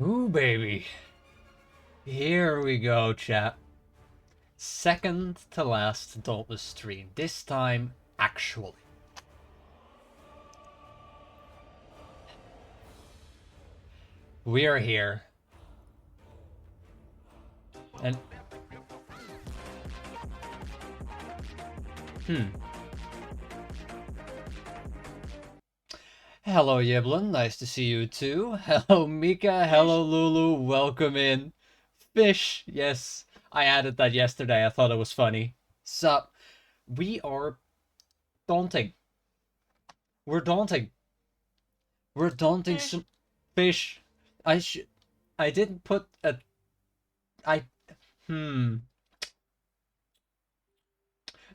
Ooh, baby. Here we go, chat. Second to last Dauntless stream. This time, actually. We are here. And... Hello, Yiblin. Nice to see you too. Hello, Mika. Hello, Lulu. Welcome in. Fish. Yes, I added that yesterday. I thought it was funny. Sup. We are daunting. We're daunting. We're daunting some fish. I didn't put a I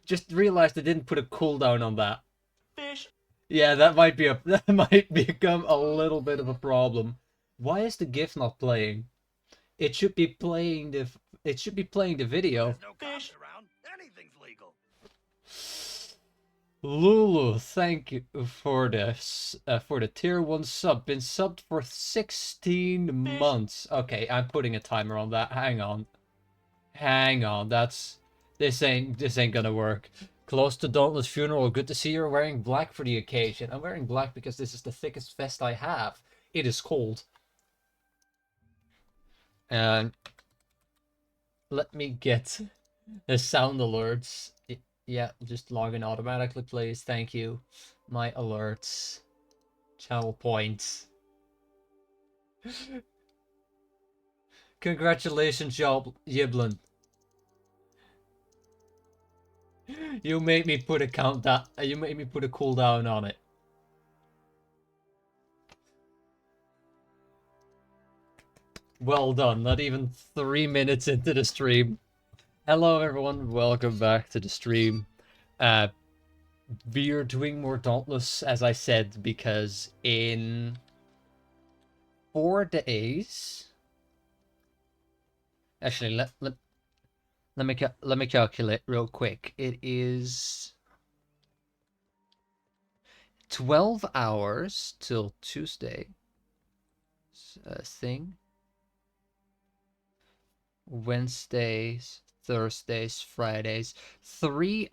just realized I didn't put a cooldown on that. Fish. Yeah, that might be that might become a little bit of a problem. Why is the GIF not playing? It should be playing the video. There's no cops around. Anything's legal. Lulu, thank you for the tier 1 sub. Been subbed for 16 months. Okay, I'm putting a timer on that. Hang on. Hang on. This ain't gonna work. Close to Dauntless funeral. Good to see you're wearing black for the occasion. I'm wearing black because this is the thickest vest I have. It is cold. And let me get the sound alerts. Yeah, just log in automatically, please. Thank you. My alerts. Channel points. Congratulations, Yiblin. You made me put a countdown. You made me put a cooldown on it. Well done. Not even 3 minutes into the stream. Hello, everyone. Welcome back to the stream. We are doing more Dauntless, as I said, because in 4 days. Actually, let me calculate real quick. It is 12 hours till Tuesday. Thing. Wednesdays, Thursdays, Fridays. 3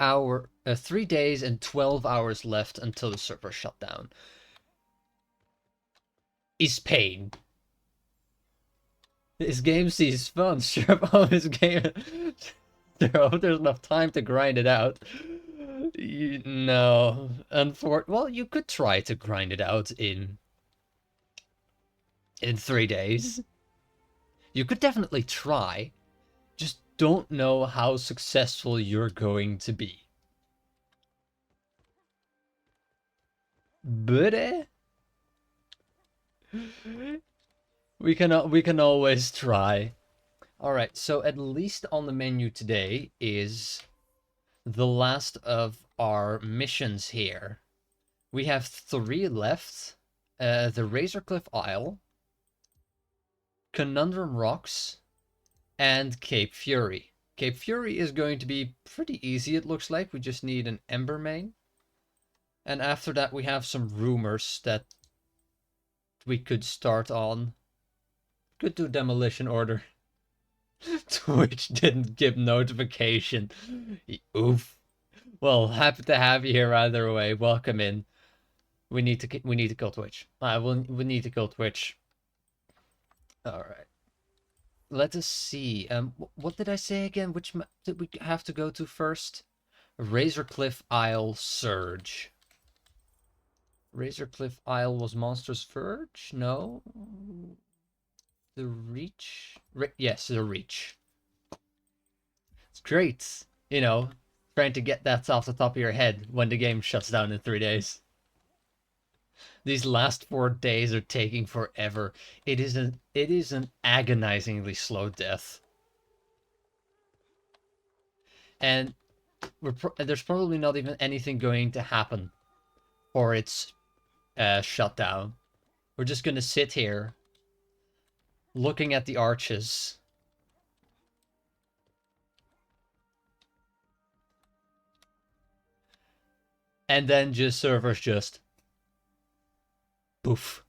days and 12 hours left until the server shut down. Is pain. This game sees fun. Sure, oh, this game. There's enough time to grind it out. No, well, you could try to grind it out in 3 days. You could definitely try. Just don't know how successful you're going to be. But we can always try. All right, so at least on the menu today is the last of our missions here. We have 3 left. The Razorcliff Isle, Conundrum Rocks, and Cape Fury. Cape Fury is going to be pretty easy, it looks like. We just need an Ember Main. And after that we have some rumors that we could start on. Could do Demolition Order. Twitch didn't give notification. Oof. Well, happy to have you here either way. Welcome in. We need to kill Twitch. We need to kill Twitch. All right. Let us see. What did I say again? Which map did we have to go to first? Razorcliff Isle Surge. Razorcliff Isle was Monster's Verge? No. The Reach? Yes, the Reach. It's great. You know, trying to get that off the top of your head when the game shuts down in 3 days. These last 4 days are taking forever. It is an agonizingly slow death. And there's probably not even anything going to happen or it's shut down. We're just gonna sit here looking at the arches. And then just servers just poof.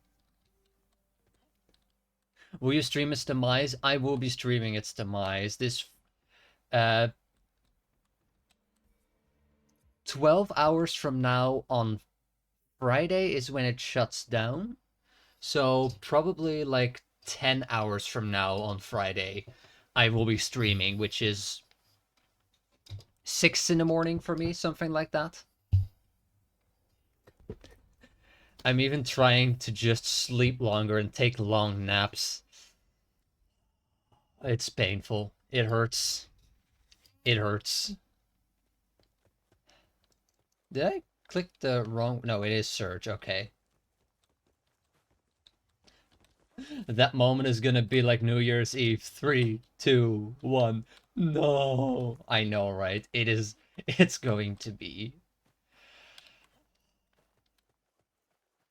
Will you stream its demise? I will be streaming its demise. This uh 12 hours from now on Friday is when it shuts down. So probably like 10 hours from now on Friday, I will be streaming, which is 6 in the morning for me, something like that. I'm even trying to just sleep longer and take long naps. It's painful. It hurts. It hurts. Did I click the wrong? No, it is Surge. Okay. That moment is gonna be like New Year's Eve. 3, 2, 1. No. I know, right? It is. It's going to be.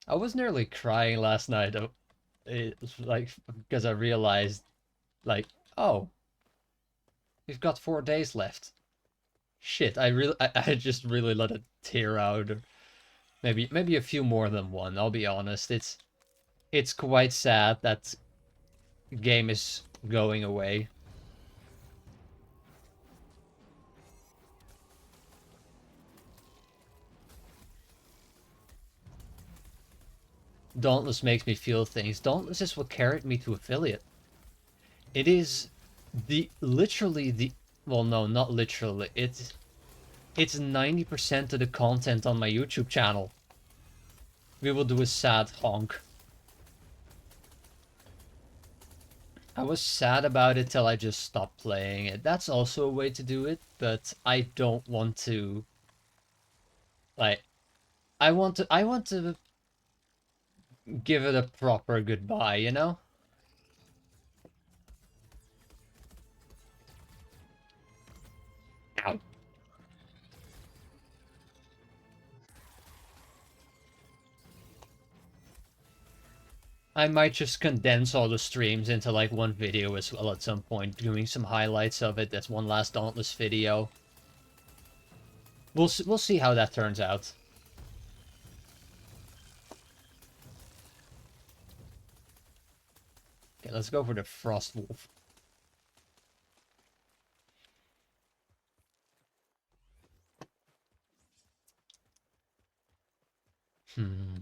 I was nearly crying last night. Like, because I realized, like, oh, we've got 4 days left. Shit, I just really let it tear out. Maybe a few more than one. I'll be honest. It's quite sad that game is going away. Dauntless makes me feel things. Dauntless is what carried me to affiliate. It is literally the well, no, not literally. It's 90% of the content on my YouTube channel. We will do a sad honk. I was sad about it till I just stopped playing it. That's also a way to do it, but I don't want to like I want to give it a proper goodbye, you know? Ow. I might just condense all the streams into like one video as well at some point, doing some highlights of it. That's one last Dauntless video. We'll see how that turns out. Okay, let's go for the Frost Wolf. Hmm.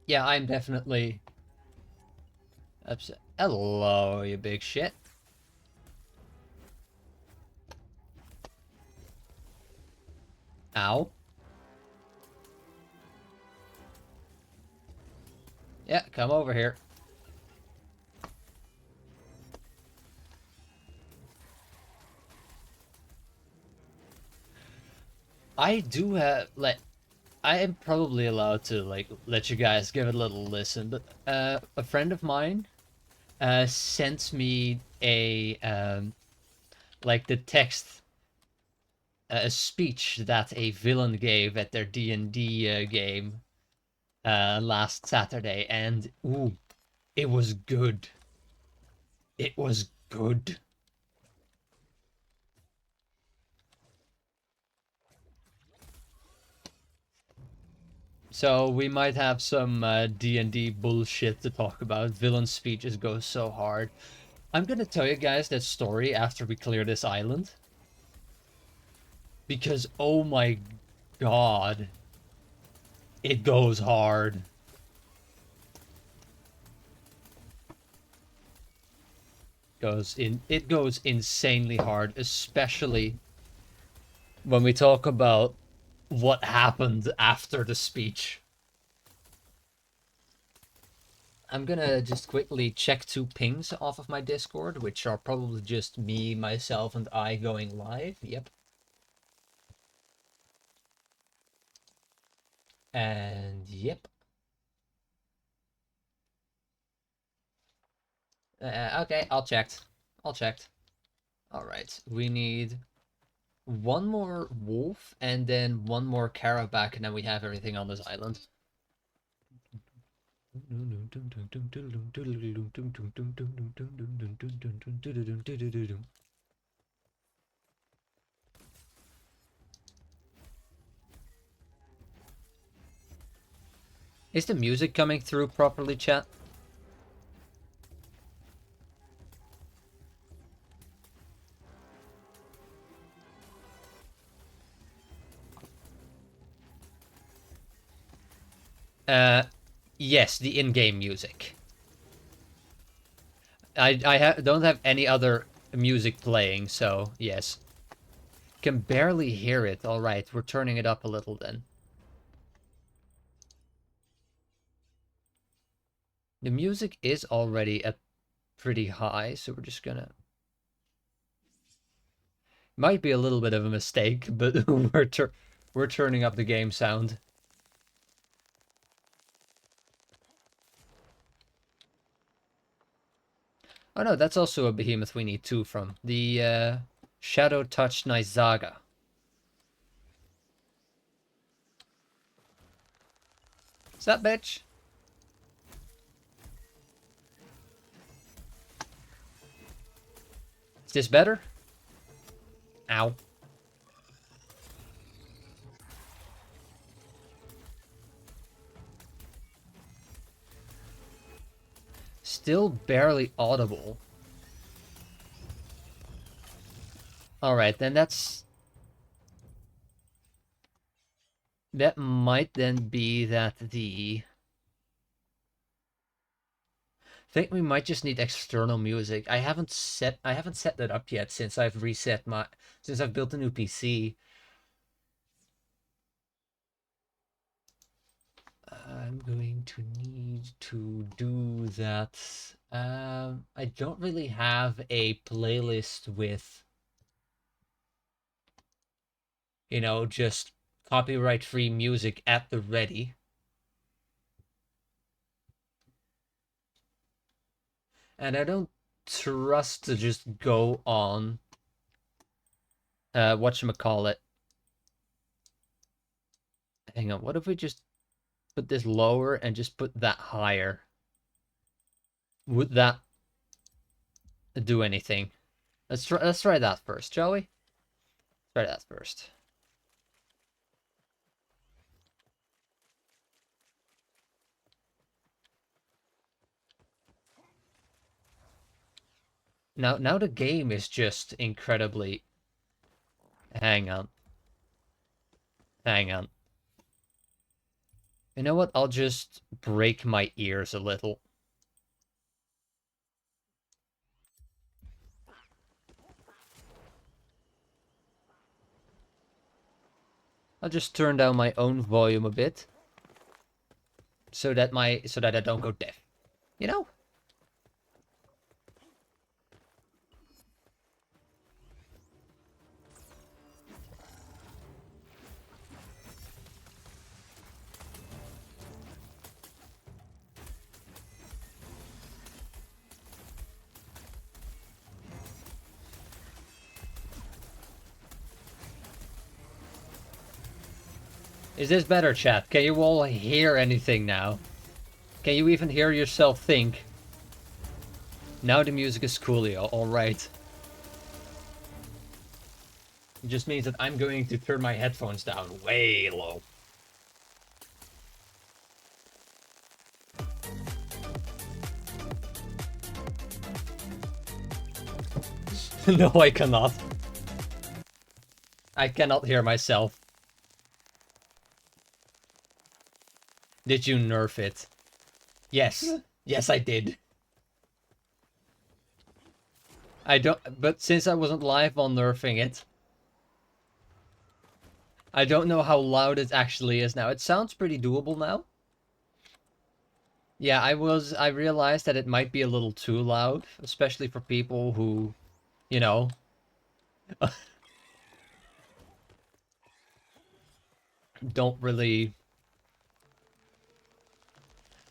Yeah, I'm definitely upset. Hello, you big shit. Ow. Yeah, come over here. I do have like I am probably allowed to like let you guys give it a little listen, but a friend of mine sent me a like the text a speech that a villain gave at their D&D game last Saturday, and ooh, it was good. It was good. So we might have some D&D bullshit to talk about. Villain speeches go so hard. I'm gonna tell you guys that story after we clear this island. Because, oh my god, it goes hard. It goes insanely hard, especially when we talk about what happened after the speech. I'm gonna just quickly check 2 pings off of my Discord, which are probably just me, myself, and I going live. Yep. And yep. Okay, I'll checked. All checked. All right, we need one more wolf and then one more Karaback, and then we have everything on this island. Is the music coming through properly, chat? Yes, the in-game music. I don't have any other music playing, so yes. Can barely hear it. All right, we're turning it up a little then. The music is already at pretty high, so we're just gonna... Might be a little bit of a mistake, but we're turning up the game sound. Oh no, that's also a behemoth we need two from. The Shadow Touch Naizaga. Is that bitch? Is this better? Ow. Still barely audible. Alright, then that's... That might then be that the... I think we might just need external music. I haven't set that up yet since I've built a new PC. I'm going to need to do that. I don't really have a playlist with, you know, just copyright-free music at the ready. And I don't trust to just go on, whatchamacallit. Hang on, what if we just put this lower and just put that higher? Would that do anything? Let's try that first, shall we? Try that first. Now the game is just incredibly... Hang on. Hang on. You know what? I'll just break my ears a little. I'll just turn down my own volume a bit. So that I don't go deaf. You know? Is this better, chat? Can you all hear anything now? Can you even hear yourself think? Now the music is coolio, alright. It just means that I'm going to turn my headphones down way low. No, I cannot. I cannot hear myself. Did you nerf it? Yes. Yes, I did. But since I wasn't live on nerfing it, I don't know how loud it actually is now. It sounds pretty doable now. Yeah, I realized that it might be a little too loud, especially for people who, you know, don't really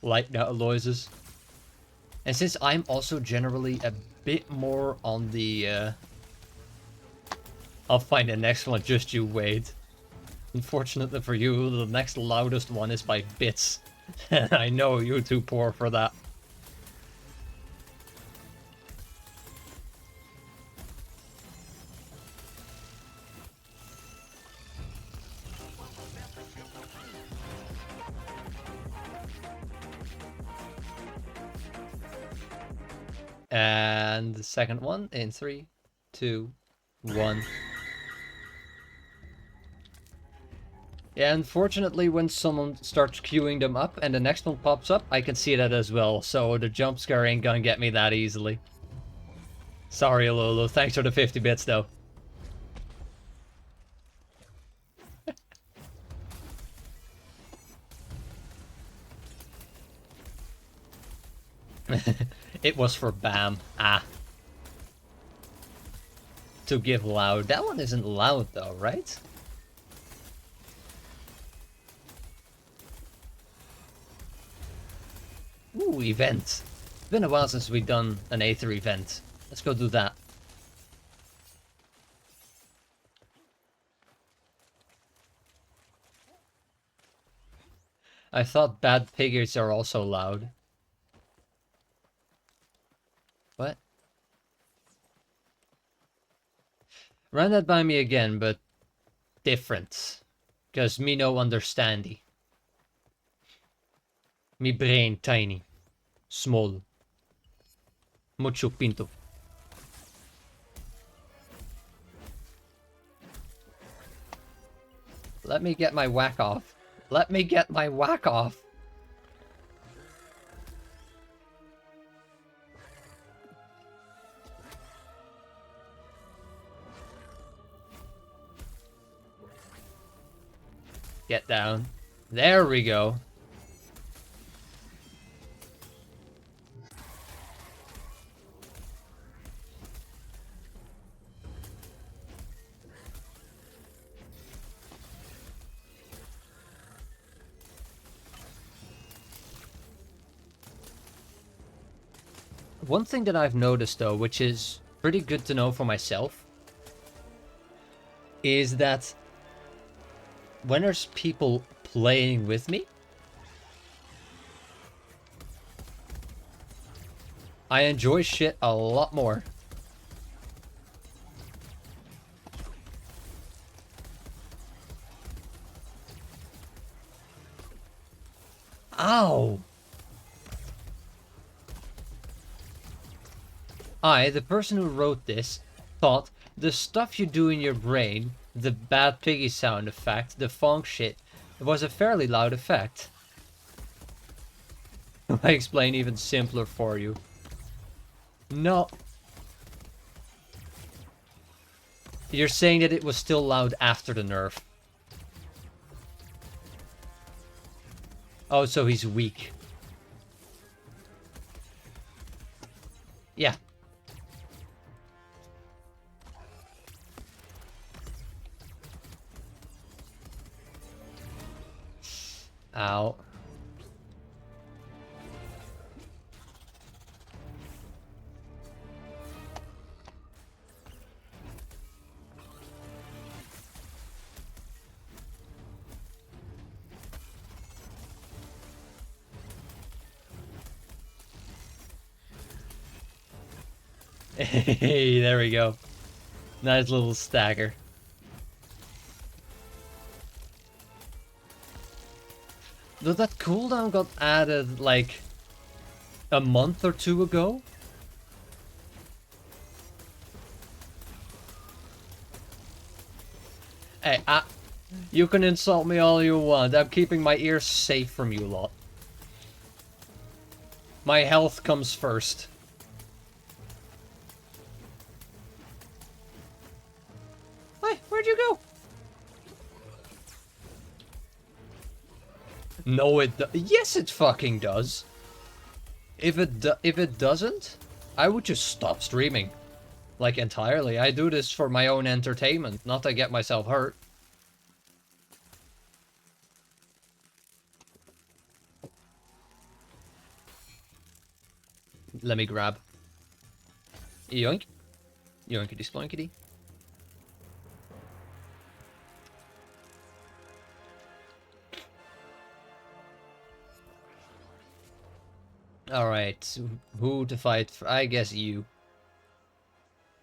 like noises. And since I'm also generally a bit more on the, I'll find the next one, just you wait. Unfortunately for you, the next loudest one is by bits. And I know you're too poor for that. And the second one in 3, 2, 1. Yeah, unfortunately, when someone starts queuing them up and the next one pops up, I can see that as well, so the jump scare ain't gonna get me that easily. Sorry, Lolo. Thanks for the 50 bits, though. It was for Bam. Ah. To give loud. That one isn't loud, though, right? Ooh, event. It's been a while since we've done an Aether event. Let's go do that. I thought bad piggies are also loud. What? Run that by me again, but different. Because me no understandy. Me brain tiny. Small. Mucho pinto. Let me get my whack off. Let me get my whack off. Get down. There we go. One thing that I've noticed, though, which is pretty good to know for myself, is that when there's people playing with me, I enjoy shit a lot more. Ow! I, the person who wrote this, thought the stuff you do in your brain, the bad piggy sound effect, the funk shit, was a fairly loud effect. I explain even simpler for you. No. You're saying that it was still loud after the nerf. Oh, so he's weak. Yeah. Ow. Hey, there we go. Nice little stagger. Though that cooldown got added like a month or two ago. Hey, you can insult me all you want. I'm keeping my ears safe from you lot. My health comes first. Hey, where'd you go? No, yes, it fucking does. If it doesn't, I would just stop streaming. Like, entirely. I do this for my own entertainment, not to get myself hurt. Let me grab. Yoink. Yoinkity sploinkity. Alright, who to fight for? I guess you.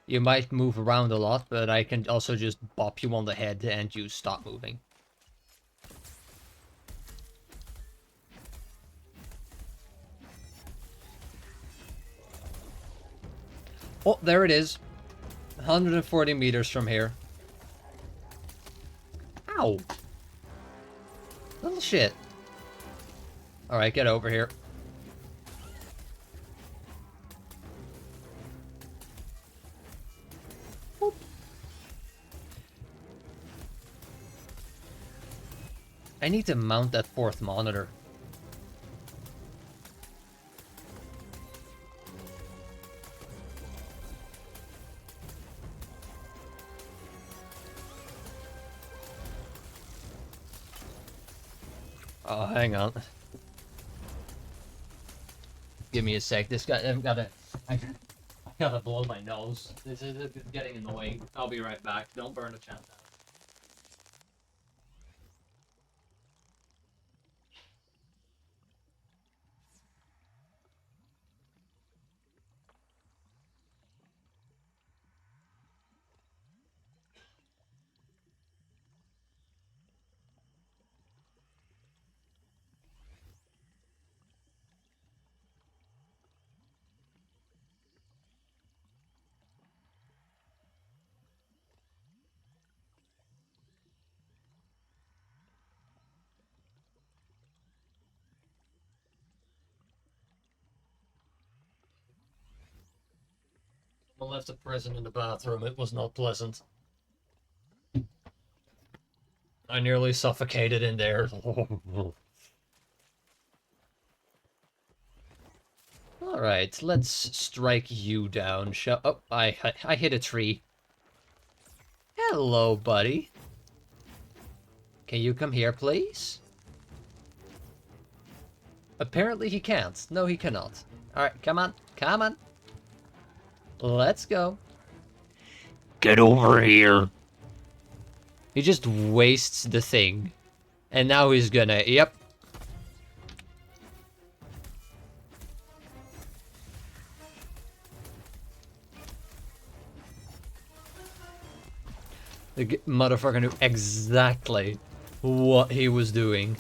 You might move around a lot, but I can also just bop you on the head and you stop moving. Oh, there it is. 140 meters from here. Ow! Little shit. Alright, get over here. Boop. I need to mount that fourth monitor. Oh, hang on. Give me a sec. This guy, I've gotta, I gotta blow my nose. This is getting annoying. I'll be right back. Don't burn the chat down. I left a present in the bathroom. It was not pleasant. I nearly suffocated in there. Alright, let's strike you down. Oh, I hit a tree. Hello, buddy. Can you come here, please? Apparently he can't. No, he cannot. Alright, come on. Come on. Let's go. Get over here. He just wastes the thing. And now he's gonna... Yep. The motherfucker knew exactly what he was doing.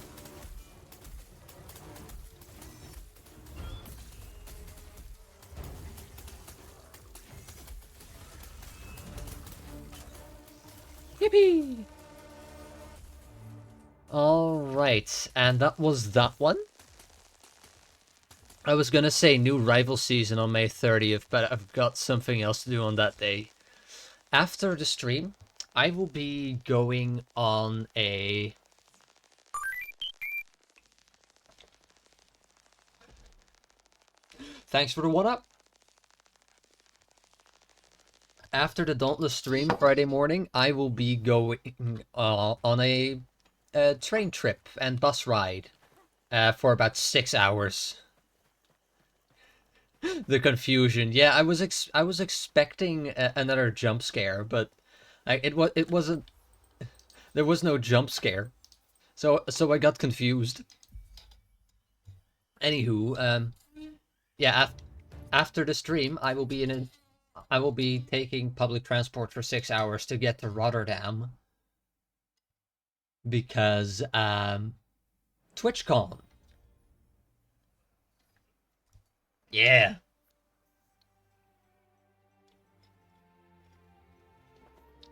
Yippee! Alright, and that was that one. I was gonna say new rival season on May 30th, but I've got something else to do on that day. After the stream, I will be going on a... Thanks for the one-up. After the Dauntless stream Friday morning, I will be going on a train trip and bus ride for about 6 hours. The confusion. Yeah, I was expecting another jump scare, but it wasn't. There was no jump scare, so I got confused. Anywho, yeah. After the stream, I will be taking public transport for 6 hours to get to Rotterdam because TwitchCon. Yeah.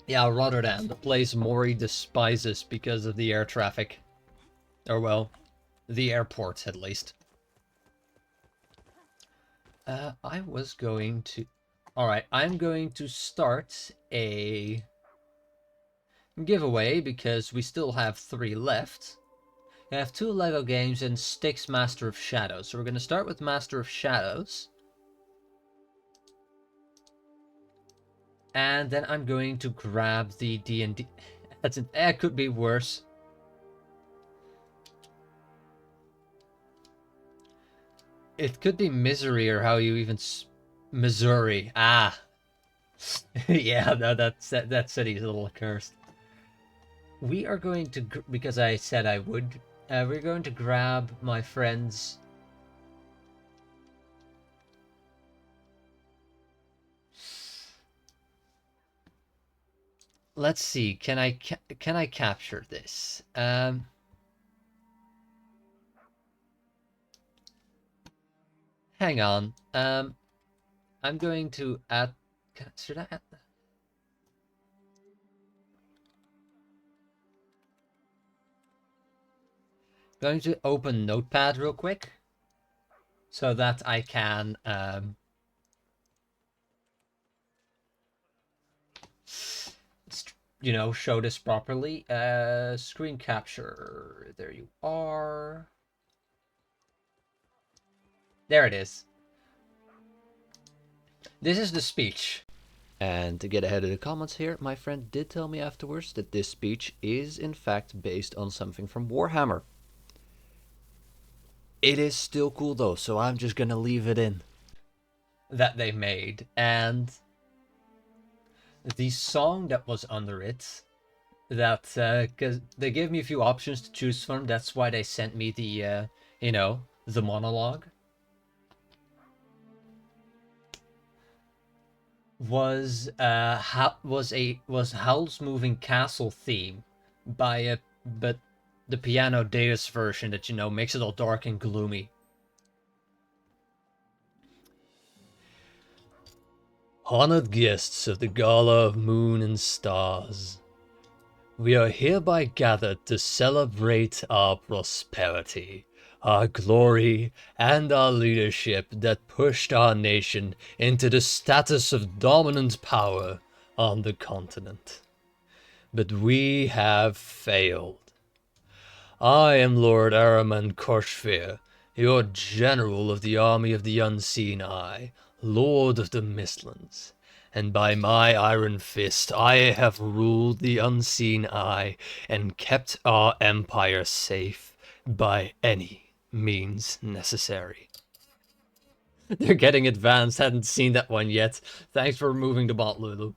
Yeah, Rotterdam, the place Maury despises because of the air traffic. Or, well, the airport, at least. I was going to... Alright, I'm going to start a giveaway because we still have 3 left. I have 2 Lego games and Styx Master of Shadows. So we're going to start with Master of Shadows. And then I'm going to grab the D&D... That could be worse. It could be Misery or how you even... Missouri. Ah. Yeah, no, that city's a little cursed. We are going to... Because I said I would. We're going to grab my friend's... Let's see. Can I capture this? Hang on. I'm going to add Should I add that? Going to open Notepad real quick so that I can show this properly. Screen capture. There you are. There it is. This is the speech. And to get ahead of the comments here, my friend did tell me afterwards that this speech is in fact based on something from Warhammer. It is still cool though, so I'm just gonna leave it in. That they made, and the song that was under it, that because they gave me a few options to choose from. That's why they sent me the the monologue. Was Howl's Moving Castle theme by but the Piano Deus version that makes it all dark and gloomy. Honored guests of the Gala of Moon and Stars, we are hereby gathered to celebrate our prosperity, our glory, and our leadership that pushed our nation into the status of dominant power on the continent. But we have failed. I am Lord Araman Korshfir, your general of the army of the Unseen Eye, Lord of the Mistlands. And by my iron fist I have ruled the Unseen Eye and kept our empire safe by any means necessary. They're getting advanced, hadn't seen that one yet. Thanks for removing the bot, Lulu.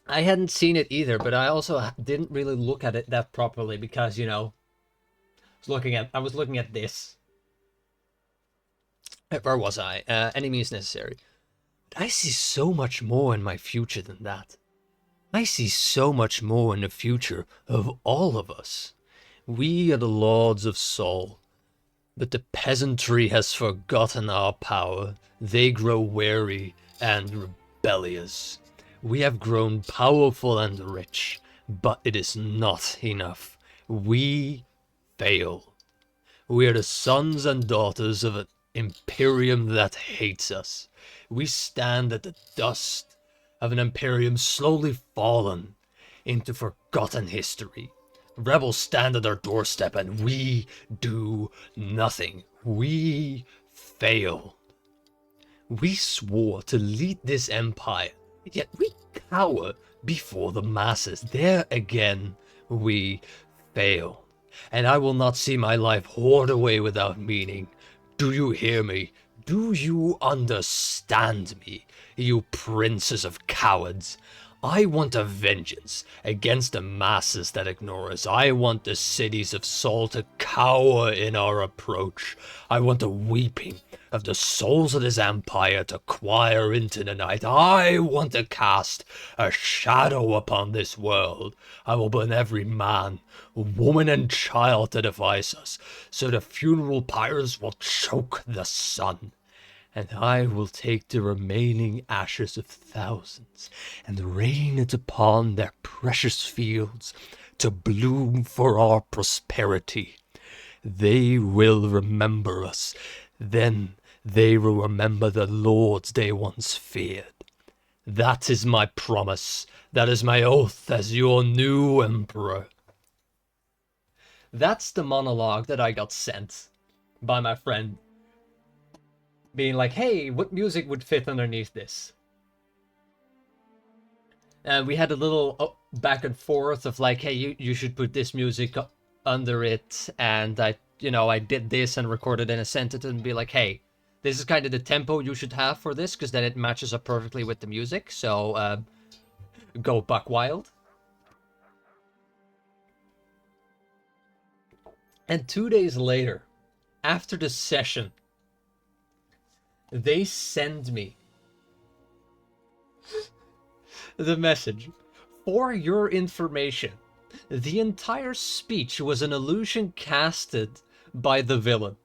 I hadn't seen it either, but I also didn't really look at it that properly because, I was looking at this. Where was I? Any means necessary. But I see so much more in my future than that. I see so much more in the future of all of us. We are the lords of Sol, but the peasantry has forgotten our power. They grow weary and rebellious. We have grown powerful and rich, but it is not enough. We fail. We are the sons and daughters of an imperium that hates us. We stand at the dust of an imperium slowly fallen into forgotten history. Rebels stand at our doorstep and we do nothing. We fail. We swore to lead this empire, yet we cower before the masses. There again, we fail. And I will not see my life hoard away without meaning. Do you hear me? Do you understand me, you princes of cowards? I want a vengeance against the masses that ignore us. I want the cities of Sol to cower in our approach. I want the weeping of the souls of this empire to choir into the night. I want to cast a shadow upon this world. I will burn every man, woman, and child that defies us, so the funeral pyres will choke the sun. And I will take the remaining ashes of thousands and rain it upon their precious fields to bloom for our prosperity. They will remember us. Then they will remember the lords they once feared. That is my promise. That is my oath as your new emperor. That's the monologue that I got sent by my friend, being like, hey, what music would fit underneath this? And we had a little back and forth of like, hey, you should put this music under it. And I did this and recorded and sent it and be like, hey, this is kind of the tempo you should have for this, because then it matches up perfectly with the music. So go buck wild. And 2 days later, after the session, they send me the message. For your information, the entire speech was an illusion casted by the villain.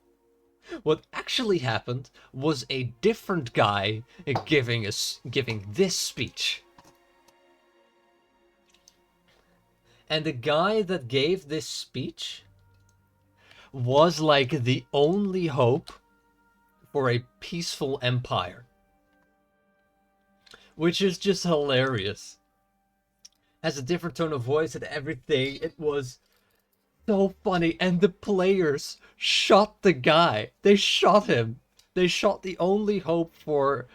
What actually happened was a different guy giving this speech. And the guy that gave this speech was like the only hope for a peaceful empire. Which is just hilarious. Has a different tone of voice and everything. It was so funny. And the players shot the guy. They shot him. They shot the only hope for,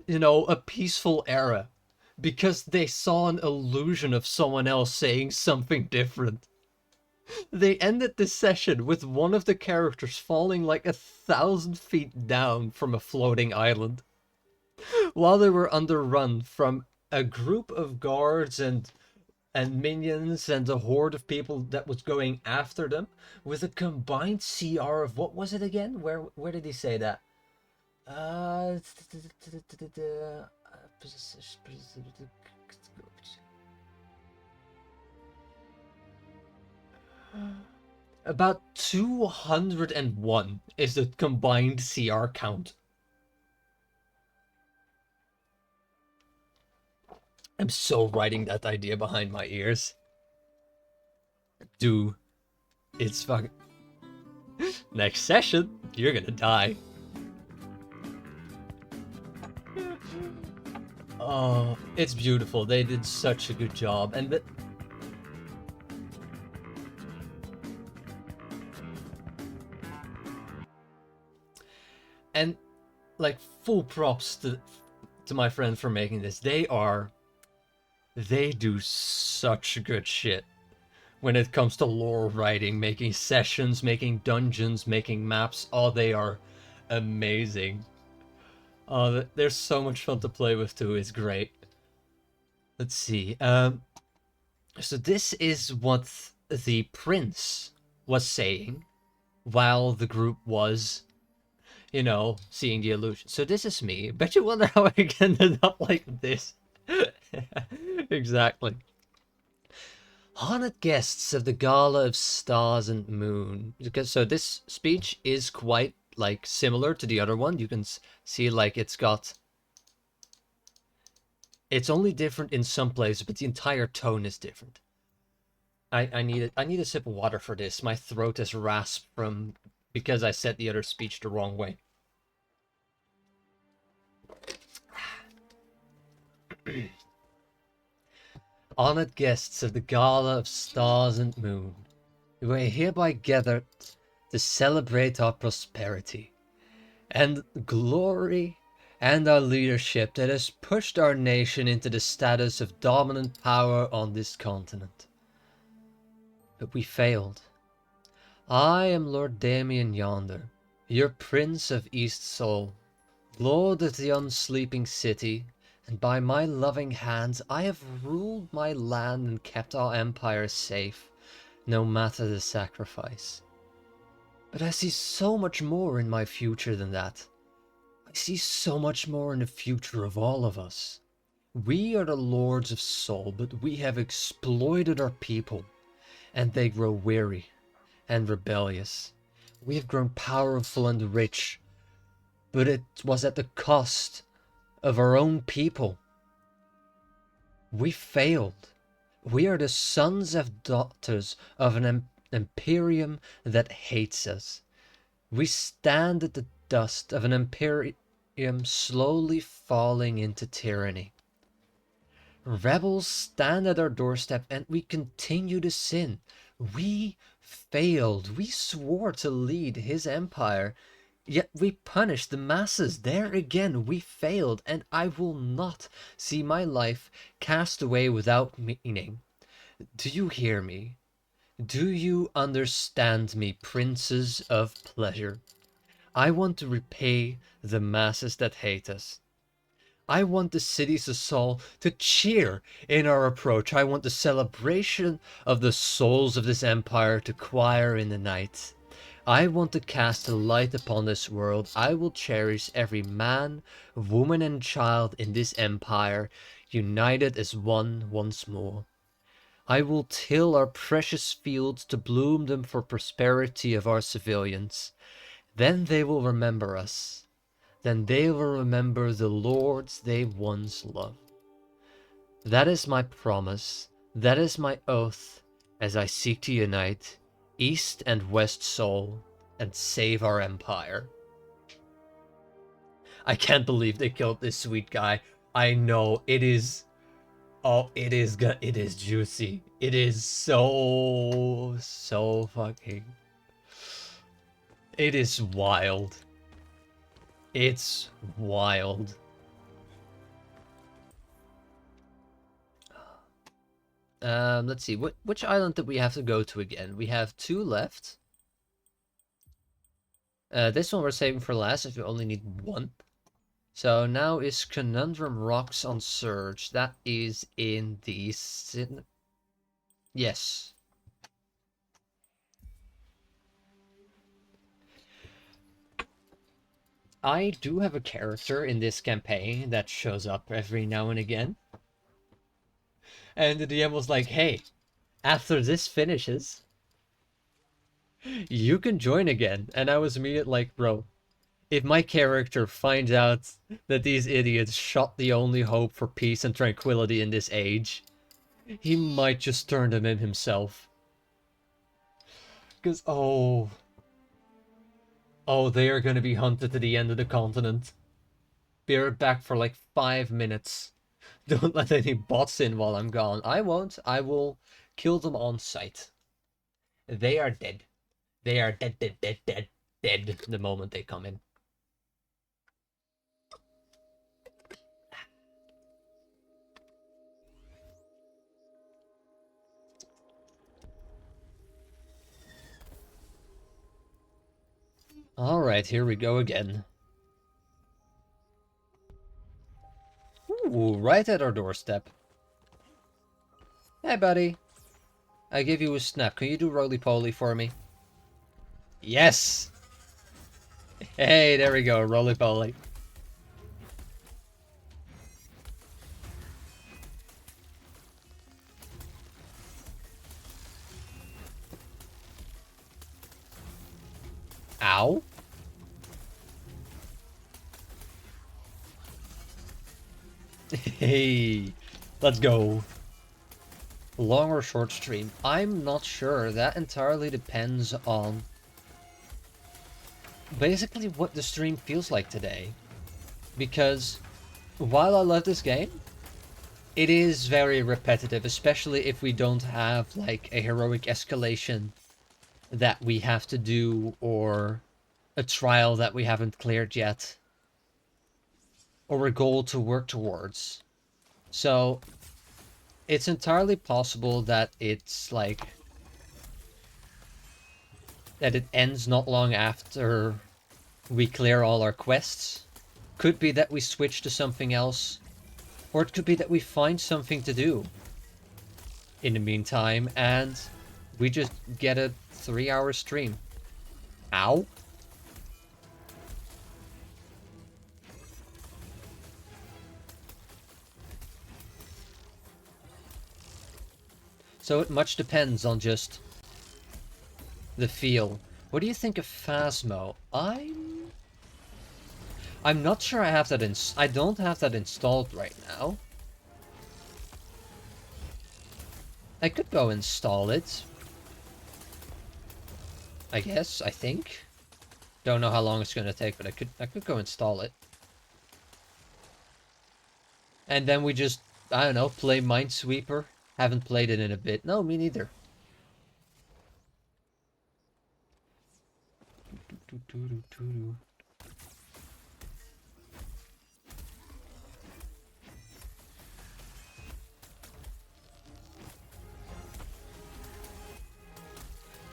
a peaceful era. Because they saw an illusion of someone else saying something different. They ended this session with one of the characters falling like 1,000 feet down from a floating island while they were underrun from a group of guards and minions and a horde of people that was going after them with a combined CR of what was it again? Where did he say that? About 201 is the combined CR count. I'm so writing that idea behind my ears. Dude, it's fucking... Next session, you're gonna die. Oh, it's beautiful. They did such a good job. And like full props to my friend for making this. They do such good shit when it comes to lore writing, making sessions, making dungeons, making maps. Oh, they are amazing. Oh, they're so much fun to play with too. It's great. Let's see. So this is what the prince was saying while the group was, seeing the illusion. So this is me. Bet you wonder how I ended up like this. Exactly. Honored guests of the Gala of Stars and Moon. So this speech is quite like similar to the other one. You can see like it's only different in some places, but the entire tone is different. I need a sip of water for this. My throat is rasped because I said the other speech the wrong way. Honored guests of the Gala of Stars and Moon, we are hereby gathered to celebrate our prosperity and glory and our leadership that has pushed our nation into the status of dominant power on this continent. But we failed. I am Lord Damien Yonder, your Prince of East Sol, Lord of the unsleeping city, and by my loving hands I have ruled my land and kept our empire safe, no matter the sacrifice. But I see so much more in my future than that. I see so much more in the future of all of us. We are the lords of Sol, but we have exploited our people, and they grow weary and rebellious. We have grown powerful and rich, but it was at the cost of our own people. We failed. We are the sons and daughters of an imperium that hates us. We stand at the dust of an imperium slowly falling into tyranny. Rebels stand at our doorstep and we continue to sin. We failed. We swore to lead his empire, yet we punished the masses. There again, we failed, and I will not see my life cast away without meaning. Do you hear me? Do you understand me, princes of pleasure? I want to repay the masses that hate us. I want the cities of Sol to cheer in our approach. I want the celebration of the souls of this empire to choir in the night. I want to cast a light upon this world. I will cherish every man, woman, and child in this empire, united as one once more. I will till our precious fields to bloom them for prosperity of our civilians. Then they will remember us. Then they will remember the lords they once loved. That is my promise. That is my oath as I seek to unite East and West Seoul and save our empire. I can't believe they killed this sweet guy. I know, it is... Oh, it is good. It is juicy. It is so fucking... It is wild. It's wild. Let's see. Which island did we have to go to again? We have 2 left. This one we're saving for last if we only need 1. So now is Conundrum Rocks on Surge. That is in the... Yes. I do have a character in this campaign that shows up every now and again. And the DM was like, hey, after this finishes, you can join again. And I was immediately like, bro, if my character finds out that these idiots shot the only hope for peace and tranquility in this age, he might just turn them in himself. Because, oh, they are going to be hunted to the end of the continent. Be right back for like 5 minutes. Don't let any bots in while I'm gone. I won't. I will kill them on sight. They are dead. They are dead, dead, dead, dead, dead the moment they come in. Alright, here we go again. Ooh, right at our doorstep. Hey, buddy. I give you a snap. Can you do roly-poly for me? Yes! Hey, there we go, roly-poly. Ow. Hey, let's go. Long or short stream? I'm not sure. That entirely depends on basically what the stream feels like today. Because while I love this game, it is very repetitive, especially if we don't have like a heroic escalation that we have to do or a trial that we haven't cleared yet or a goal to work towards. So it's entirely possible that it's like that it ends not long after we clear all our quests. Could be that we switch to something else, or it could be that we find something to do in the meantime and we just get a 3-hour stream. Ow. So it much depends on just the feel. What do you think of Phasmo? I'm not sure I have that I don't have that installed right now. I could go install it. I guess, I think. Don't know how long it's gonna take, but I could go install it. And then we just, I don't know, play Minesweeper. Haven't played it in a bit. No, me neither.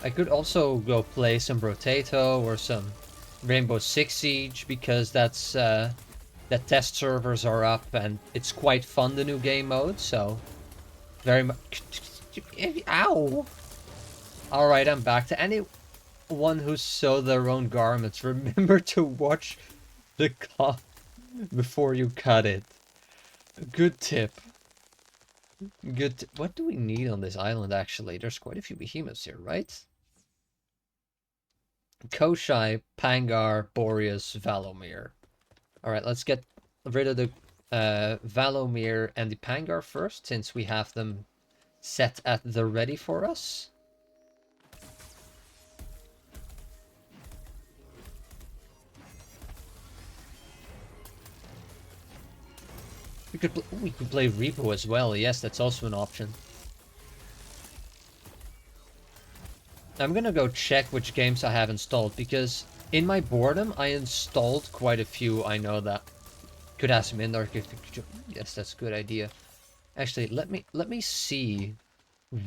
I could also go play some Brotato or some Rainbow Six Siege because that's that test servers are up and it's quite fun, the new game mode, so very much. Ow! Alright, I'm back. To anyone who sew their own garments, remember to watch the cloth before you cut it. Good tip. Good. What do we need on this island, actually? There's quite a few behemoths here, right? Koshai, Pangar, Boreas, Valomir. Alright, let's get rid of the Valomir and the Pangar first, since we have them set at the ready for us. We could play Repo as well. Yes, that's also an option. I'm gonna go check which games I have installed, because in my boredom I installed quite a few. I know that. Could ask him in there. Yes, that's a good idea. Actually, let me see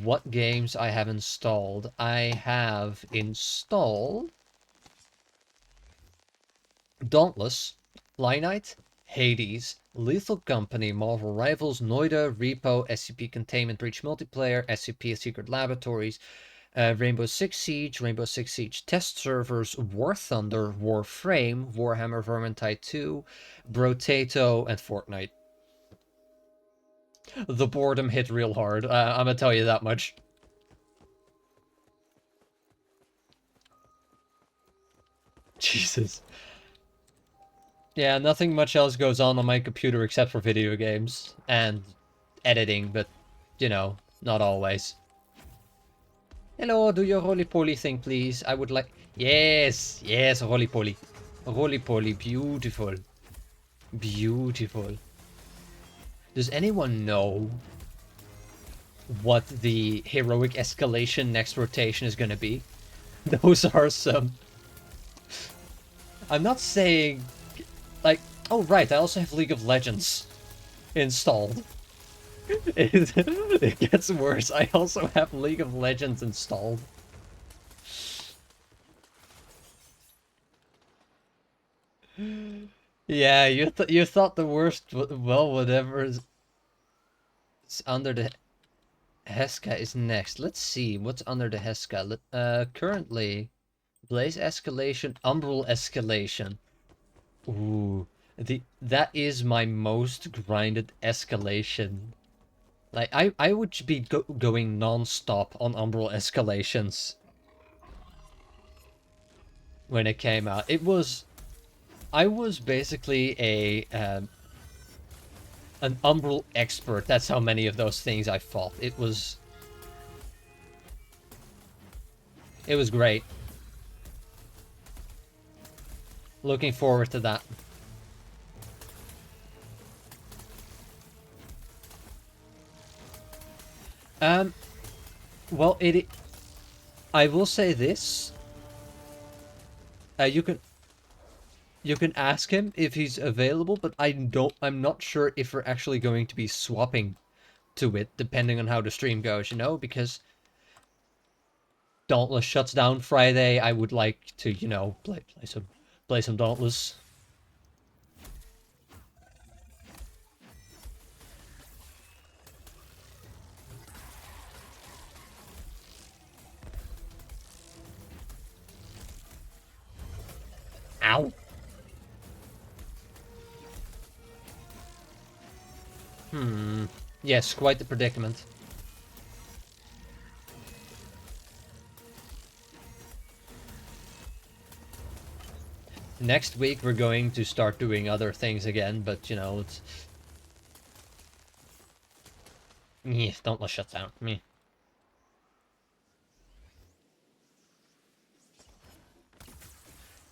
what games I have installed. I have installed Dauntless, Lionite, Hades, Lethal Company, Marvel Rivals, Noida, Repo, SCP Containment Breach Multiplayer, SCP Secret Laboratories, Rainbow Six Siege, Rainbow Six Siege Test Servers, War Thunder, Warframe, Warhammer Vermintide 2, Brotato, and Fortnite. The boredom hit real hard, I'm gonna tell you that much. Jesus. Yeah, nothing much else goes on my computer except for video games and editing, but, you know, not always. Hello, do your roly-poly thing, please. I would like... Yes, yes, roly-poly. Roly-poly, beautiful. Beautiful. Does anyone know what the heroic escalation next rotation is gonna be? Those are some... I'm not saying... Like, oh right, I also have League of Legends installed. It gets worse. I also have League of Legends installed. Yeah, you thought the worst. Well, whatever is under the Heska is next. Let's see what's under the Heska. Currently, Blaze escalation, Umbral escalation. Ooh, that is my most grinded escalation. Like I would be going non-stop on Umbral escalations when it came out. I was basically an Umbral expert. That's how many of those things I fought. It was great. Looking forward to that. Well, I will say this. You can ask him if he's available, but I'm not sure if we're actually going to be swapping to it, depending on how the stream goes, you know, because Dauntless shuts down Friday. I would like to, you know, play some Dauntless. Ow. Yes, quite the predicament. Next week we're going to start doing other things again, but you know, it's... Yeah, Dauntless shut down. Me.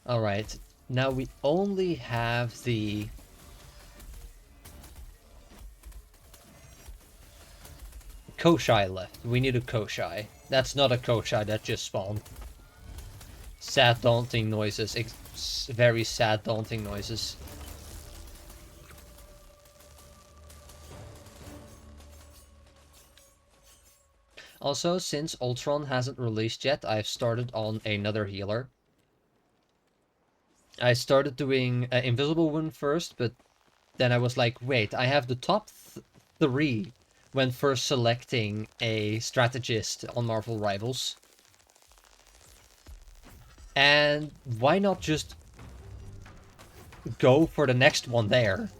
Alright, now we only have the... Koshai left. We need a Koshai. That's not a Koshai that just spawned. Sad, daunting noises. Very sad, daunting noises. Also, since Ultron hasn't released yet, I've started on another healer. I started doing Invisible Wound first, but then I was like, wait, I have the top 3 when first selecting a strategist on Marvel Rivals. And why not just go for the next one there?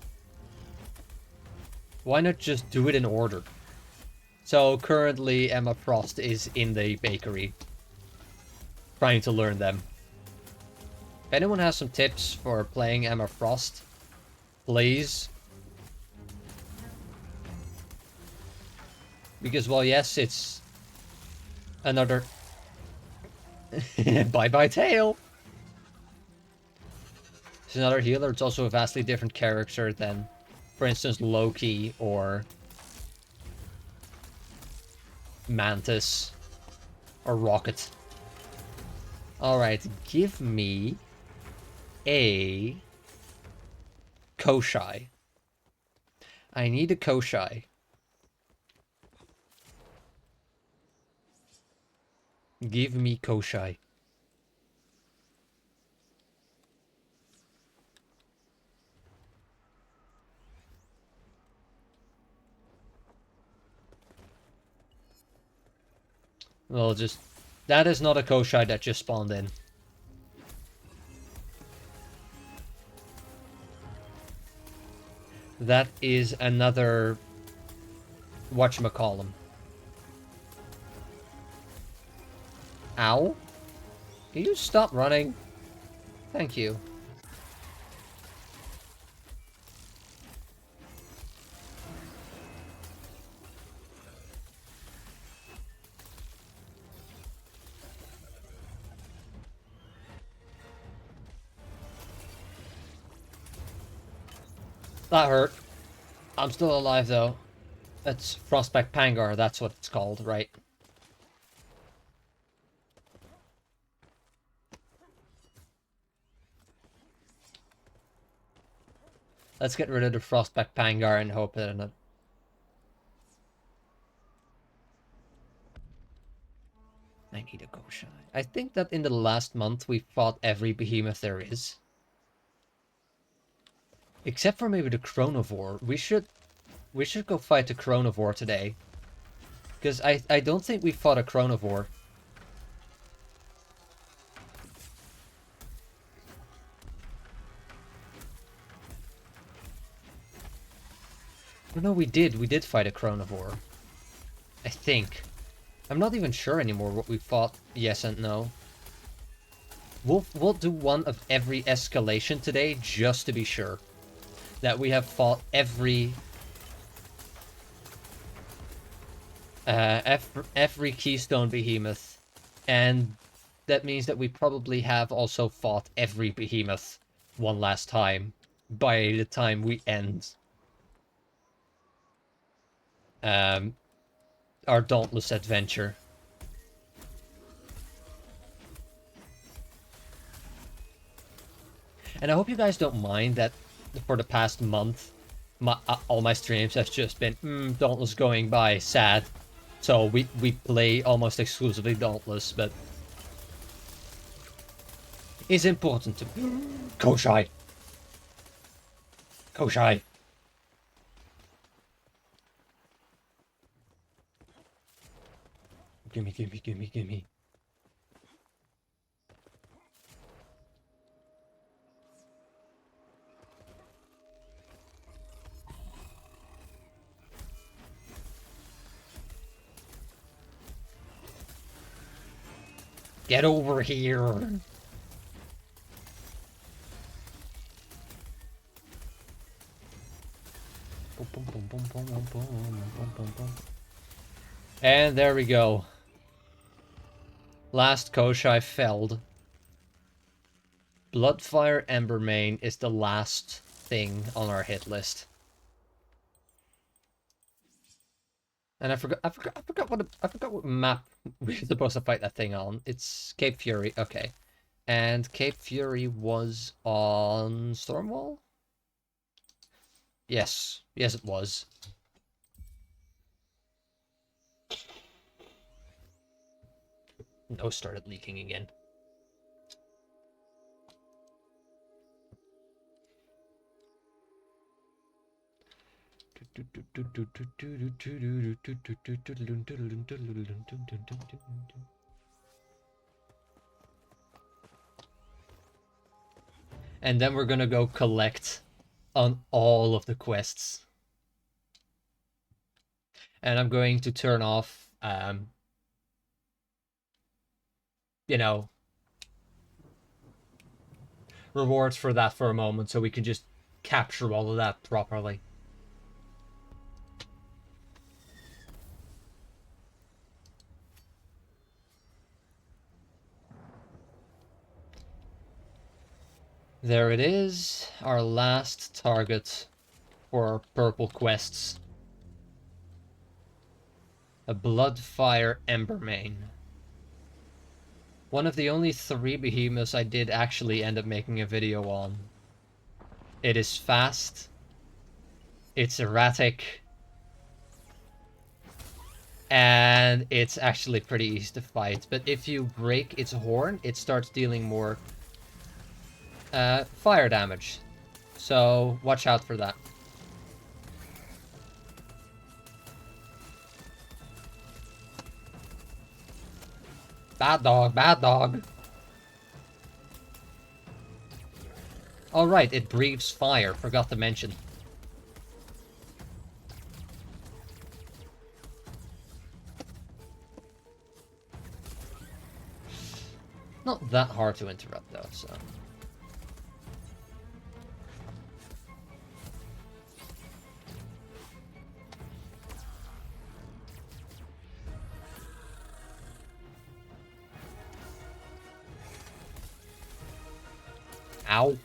Why not just do it in order? So currently Emma Frost is in the bakery, trying to learn them. If anyone has some tips for playing Emma Frost, please. Because, well, yes, it's another... Bye-bye tail! It's another healer. It's also a vastly different character than, for instance, Loki or Mantis or Rocket. Alright, give me a Koshai. I need a Koshai. Give me Koshai. Well, just... That is not a Koshai that just spawned in. That is another... Whatchamacallem. Ow? Can you stop running? Thank you. That hurt. I'm still alive, though. That's Frostback Pangar, that's what it's called, right? Let's get rid of the Frostback Pangar and hope that it... I need a Koshai. I think that in the last month we fought every behemoth there is. Except for maybe the Chronovore. We should go fight the Chronovore today. Because I don't think we fought a Chronovore. Oh, no, we did. We did fight a Chronovore. I think. I'm not even sure anymore what we fought. Yes and no. We'll do one of every escalation today just to be sure that we have fought every every Keystone Behemoth, and that means that we probably have also fought every Behemoth one last time by the time we end our Dauntless adventure. And I hope you guys don't mind that for the past month, all my streams has just been Dauntless going by, sad. So we play almost exclusively Dauntless, but it's important to... Koshai! Koshai! Gimme, gimme, gimme, gimme. Get over here! And there we go. Last Koshai felled. Bloodfire Embermane is the last thing on our hit list. And I forgot what map we were supposed to fight that thing on. It's Cape Fury, okay. And Cape Fury was on Stormwall? Yes. Yes, it was. Nose started leaking again. And then we're gonna go collect on all of the quests. And I'm going to turn off, you know, rewards for that for a moment so we can just capture all of that properly. There it is, our last target for our purple quests. A Bloodfire Embermane. One of the only 3 behemoths I did actually end up making a video on. It is fast, it's erratic, and it's actually pretty easy to fight. But if you break its horn, it starts dealing more fire damage. So watch out for that. Bad dog, bad dog. Oh right, it breathes fire, forgot to mention. Not that hard to interrupt though, so... Ow.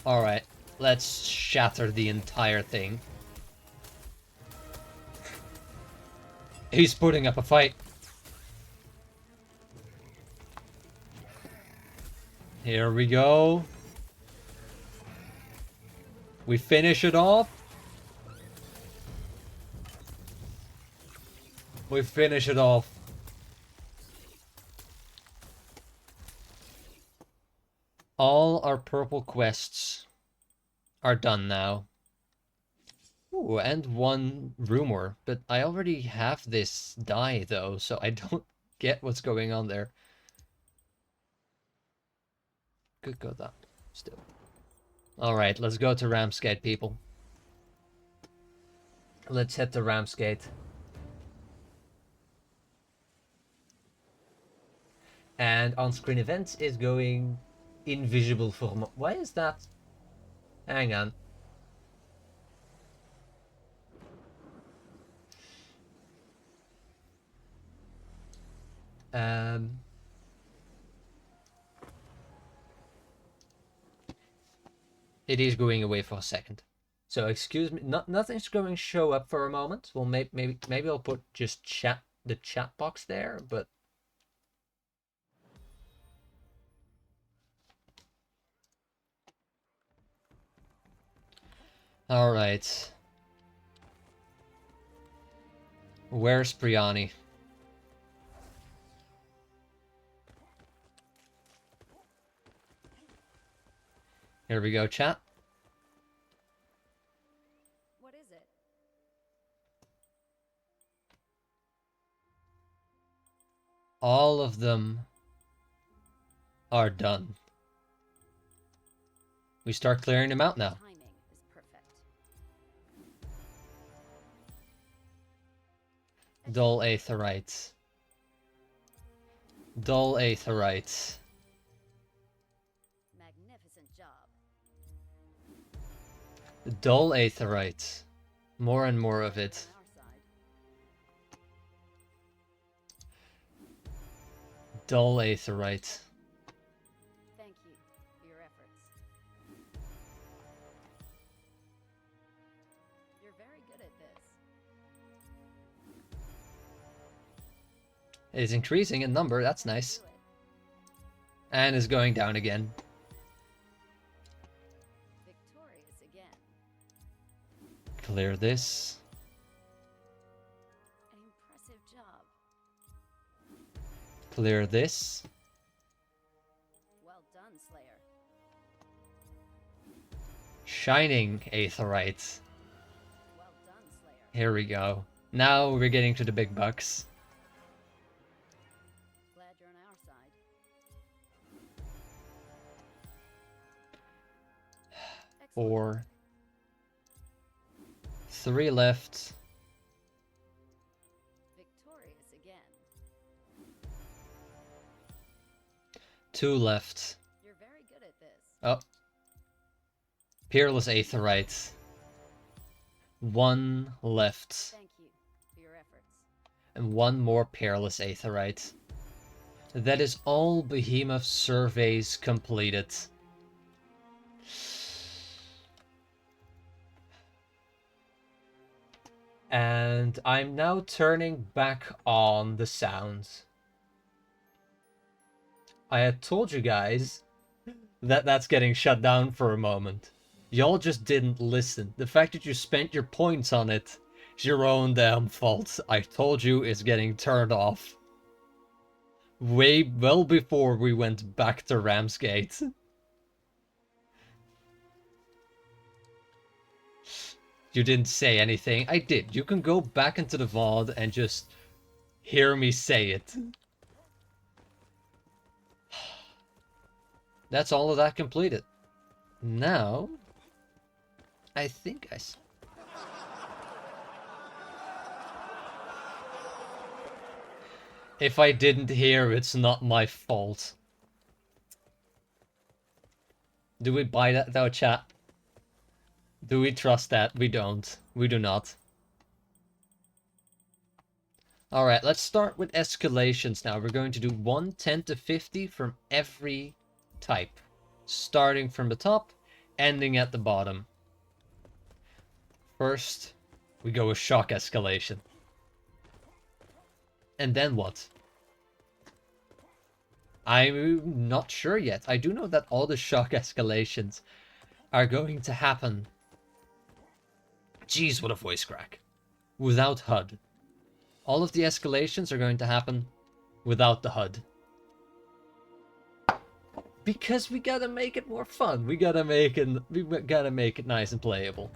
Alright, let's shatter the entire thing. He's putting up a fight. Here we go. We finish it off. We finish it off. All our purple quests are done now. Ooh, and 1 rumor, but I already have this die though, so I don't get what's going on there. Could go that still. Alright, let's go to Ramsgate, people. Let's head to Ramsgate. And on-screen events is going invisible for... Why is that? Hang on. It is going away for a second. So excuse me, nothing's going to show up for a moment. Well, maybe I'll put just the chat box there, but... Alright. Where's Priani? Here we go, chat. What is it? All of them are done. We start clearing them out now. Timing is perfect. Dull aetherites. Dull aetherites. Magnificent job. Dull aetherites. More and more of it. On our side. Dull aetherites. Thank you for your efforts. You're very good at this. It's increasing in number, that's nice. Do it. And is going down again. Victorious again. Clear this. An impressive job. Clear this. Well done, Slayer. Shining aetherites. Well done, Slayer. Here we go. Now we're getting to the big bucks. Glad you're on our side. Excellent. 4. 3 left. Victorious again. 2 left. You're very good at this. Oh. Peerless Aetherite. 1 left. Thank you for your efforts. And 1 more Peerless Aetherite. That is all behemoth surveys completed. And I'm now turning back on the sounds. I had told you guys that that's getting shut down for a moment. Y'all just didn't listen. The fact that you spent your points on it is your own damn fault. I told you it's getting turned off. Well before we went back to Ramsgate. You didn't say anything. I did. You can go back into the VOD and just hear me say it. That's all of that completed. Now, I think if I didn't hear, it's not my fault. Do we buy that though, chat? Do we trust that? We don't. We do not. Alright, let's start with escalations now. We're going to do 1, 10 to 50 from every type. Starting from the top, ending at the bottom. First, we go with shock escalation. And then what? I'm not sure yet. I do know that all the shock escalations are going to happen. Jeez, what a voice crack. Without HUD. All of the escalations are going to happen without the HUD. Because we gotta make it more fun. We gotta make it nice and playable.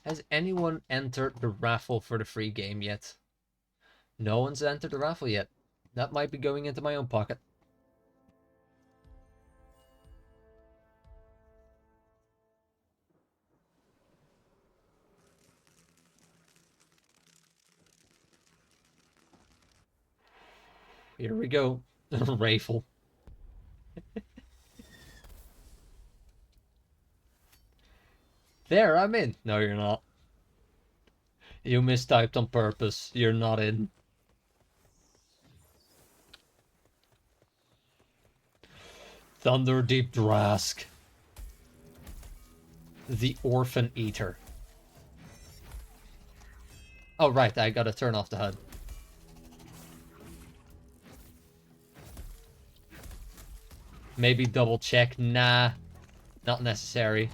Has anyone entered the raffle for the free game yet? No one's entered the raffle yet. That might be going into my own pocket. Here we go. Raffle. There, I'm in. No, you're not. You mistyped on purpose. You're not in. Thunderdeep Drask. The Orphan Eater. Oh, right. I gotta turn off the HUD. Maybe double check. Nah. Not necessary.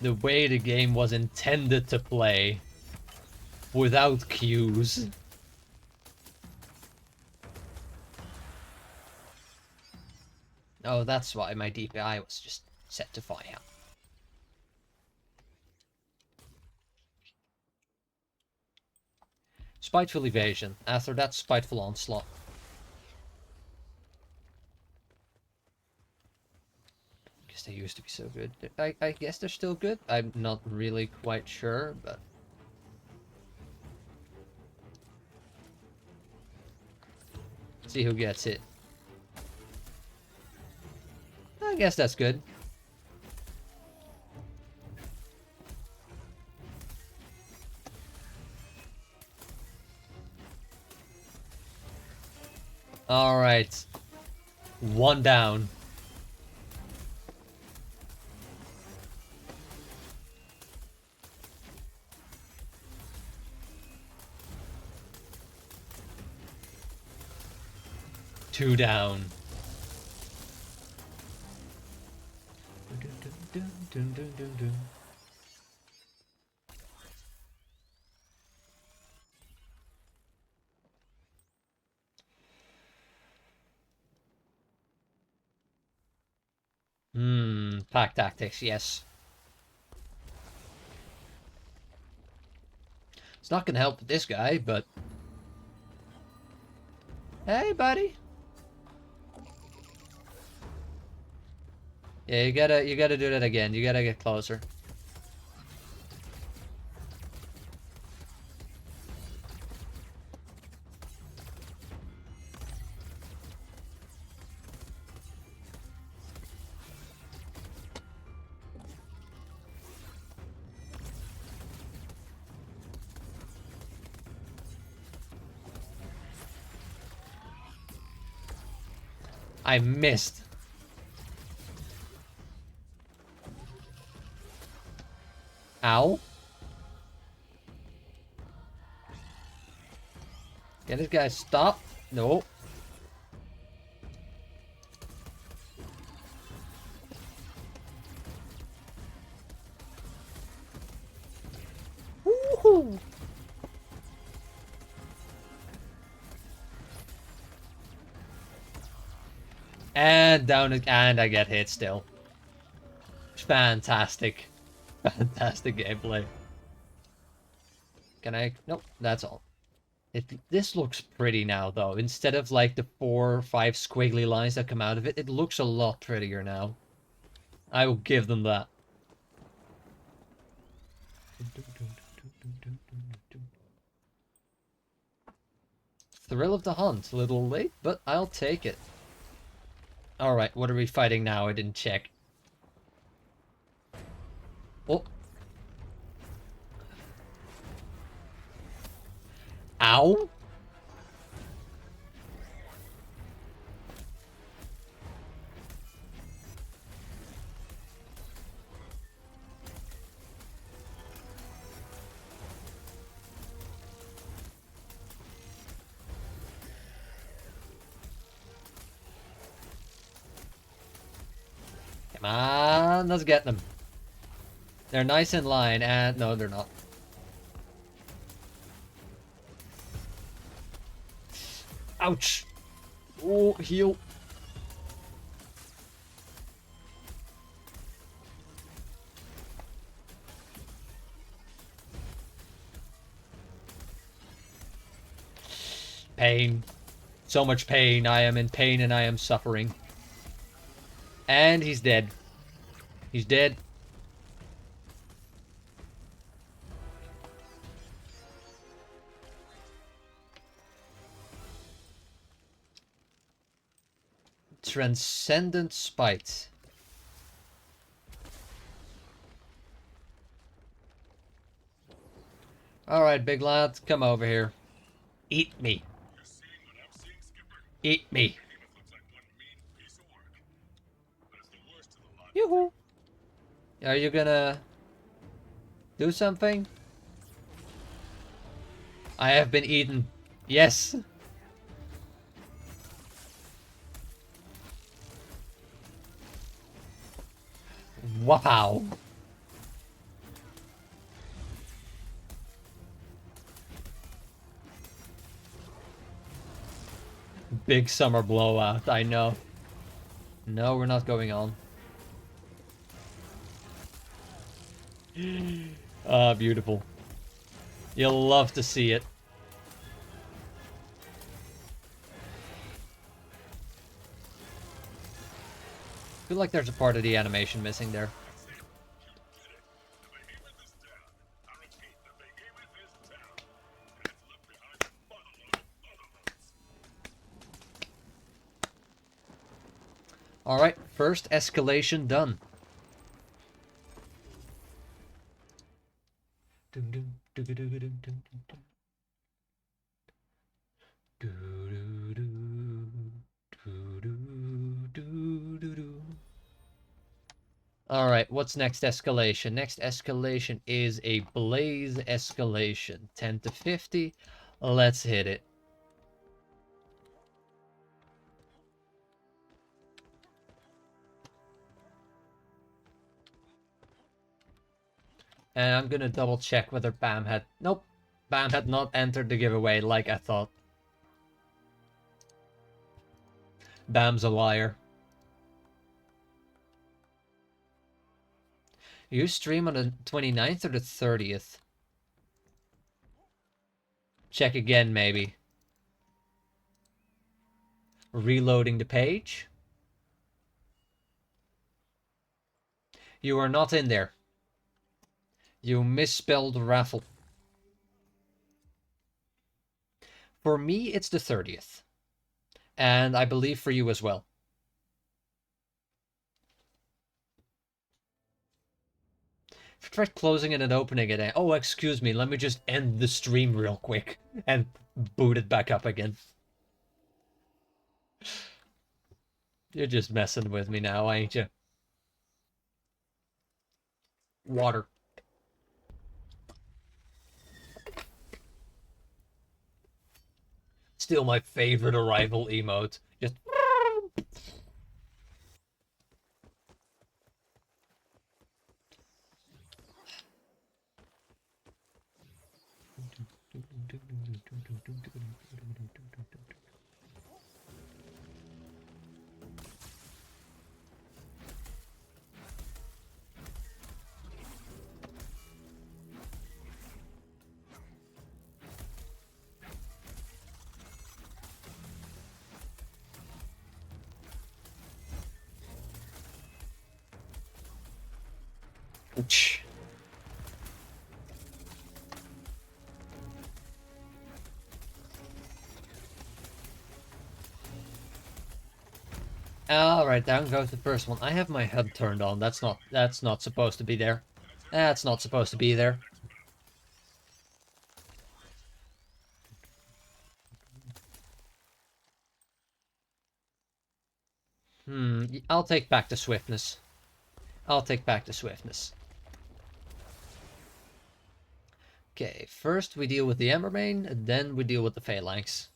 The way the game was intended to play. Without cues. Oh, that's why my DPI was just set to fire. Spiteful Evasion. After that, Spiteful Onslaught. Guess they used to be so good. I guess they're still good. I'm not really quite sure, but... see who gets it. I guess that's good. Alright. 1 down. Two down. Pack tactics, yes. It's not gonna help with this guy, but... hey, buddy. Yeah, you gotta do that again. You gotta get closer. I missed. Ow. Can this guy stop? No. Woohoo! And down and I get hit still. Fantastic. Fantastic gameplay. Can I? Nope, that's all. This looks pretty now, though. Instead of like the 4 or 5 squiggly lines that come out of it, it looks a lot prettier now. I will give them that. Thrill of the hunt. A little late, but I'll take it. Alright, what are we fighting now? I didn't check. Oh. Ow! Come on, let's get them. They're nice in line, and no, they're not. Ouch! Oh, heal. Pain. So much pain. I am in pain and I am suffering. And he's dead. He's dead. Transcendent Spite. Alright, big lad, come over here. Eat me. Eat me. Yoo-hoo. Are you gonna do something? I have been eaten. Yes. Wow. Big summer blowout, I know. No, we're not going on. Ah, beautiful. You'll love to see it. I feel like there's a part of the animation missing there. Alright, first escalation done. Alright, what's next escalation? Next escalation is a blaze escalation. 10 to 50. Let's hit it. And I'm gonna double check whether Bam had... Nope. Bam had not entered the giveaway like I thought. Bam's a liar. You stream on the 29th or the 30th? Check again, maybe. Reloading the page. You are not in there. You misspelled raffle. For me, it's the 30th. And I believe for you as well. If you tried closing it and opening it, oh, excuse me, let me just end the stream real quick and boot it back up again. You're just messing with me now, ain't you? Water. Still my favorite arrival emote. Just... Ouch. Alright, down goes the first one. I have my HUD turned on. That's not supposed to be there. That's not supposed to be there. I'll take back the swiftness. I'll take back the swiftness. Okay, first we deal with the Embermane, and then we deal with the Phalanx.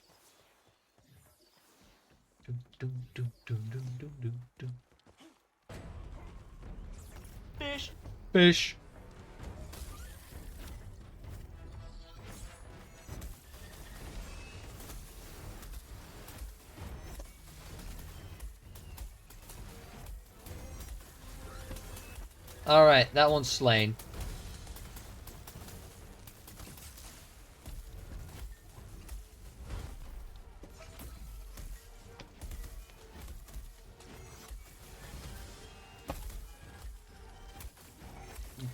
Fish. Fish. Alright, that one's slain.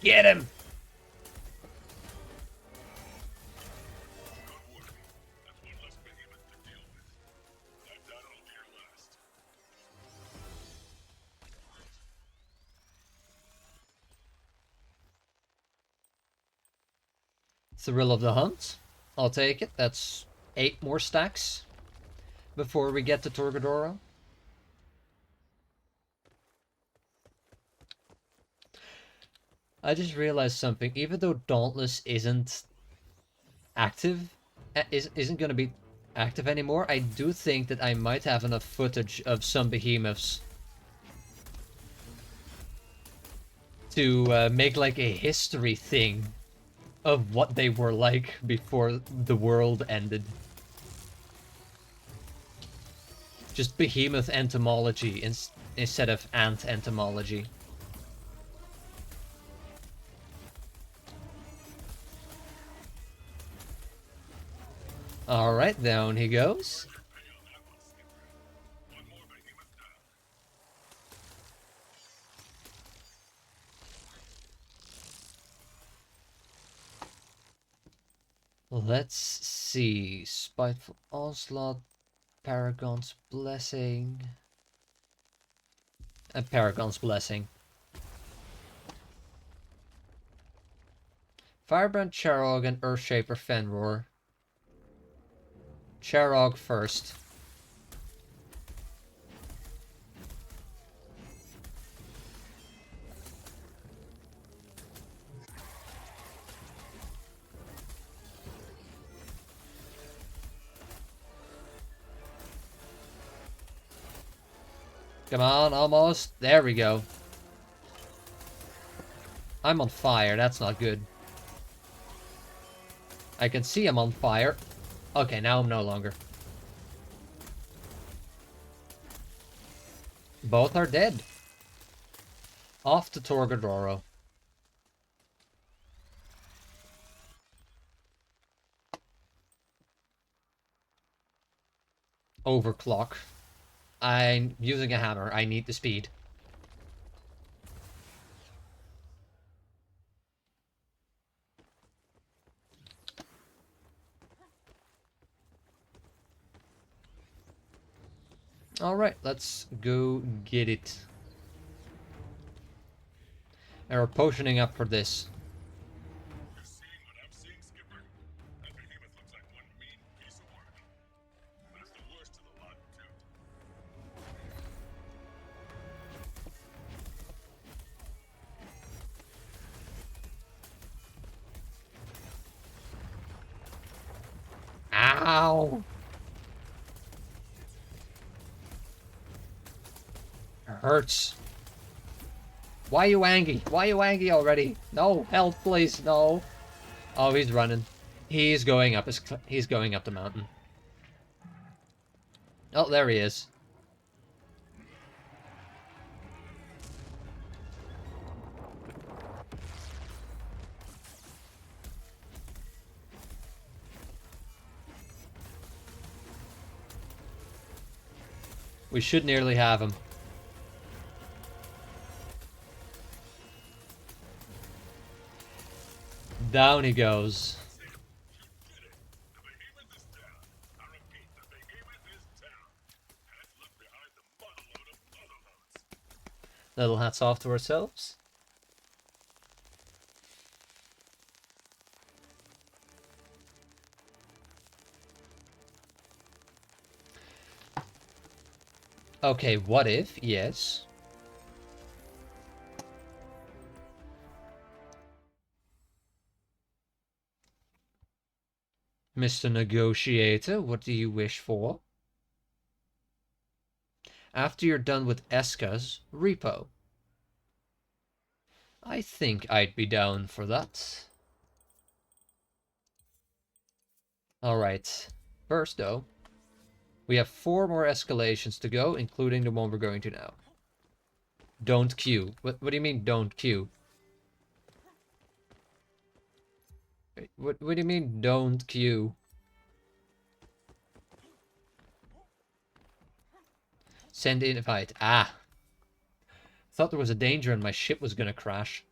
Get him! Thrill of the Hunt. I'll take it. That's 8 more stacks before we get to Torgadoro. I just realized something. Even though Dauntless isn't active, isn't going to be active anymore, I do think that I might have enough footage of some behemoths to make like a history thing of what they were like before the world ended. Just behemoth entomology instead of ant entomology. Alright, down he goes. Let's see. Spiteful Onslaught, Paragon's Blessing. And Paragon's Blessing. Firebrand, Charog, and Earthshaper Fenroar. Charog first. Come on, almost. There we go. I'm on fire. That's not good. I can see I'm on fire. Okay, now I'm no longer. Both are dead. Off to Torgadoro. Overclock. I'm using a hammer. I need the speed. Alright, let's go get it. And we're potioning up for this. You're seeing what I'm seeing, Skipper? That behemoth looks like one mean piece of work. But it's the worst of the lot, too. Ow! Hurts. Why you angry? Why you angry already? No, help please, no. Oh, he's running. He's going up he's going up the mountain. Oh, there he is. We should nearly have him. Down he goes. You did it! The behemoth is down. I repeat, the behemoth is down. And it's left behind the motherload of behemoths. Little hats off to ourselves. Okay, what if? Yes. Mr. Negotiator, what do you wish for? After you're done with Eska's repo. I think I'd be down for that. Alright. First, though, we have 4 more escalations to go, including the one we're going to now. Don't queue. What do you mean, don't queue? What do you mean, don't queue? Send invite. Ah. Thought there was a danger and my ship was gonna crash.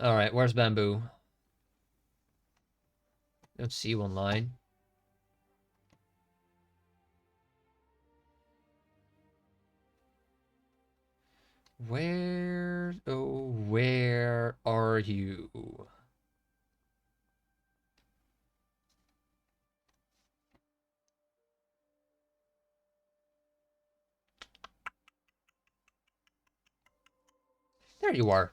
Alright, where's Bamboo? Don't see you online. Where are you? There you are.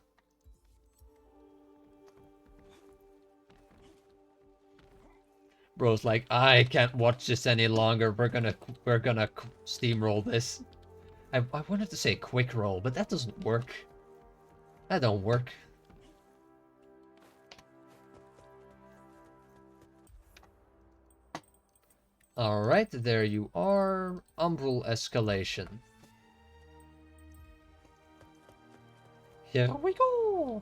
Bro's like, I can't watch this any longer. We're gonna steamroll this. I wanted to say quick roll, but that doesn't work. That don't work. Alright, there you are. Umbral escalation. Here we go!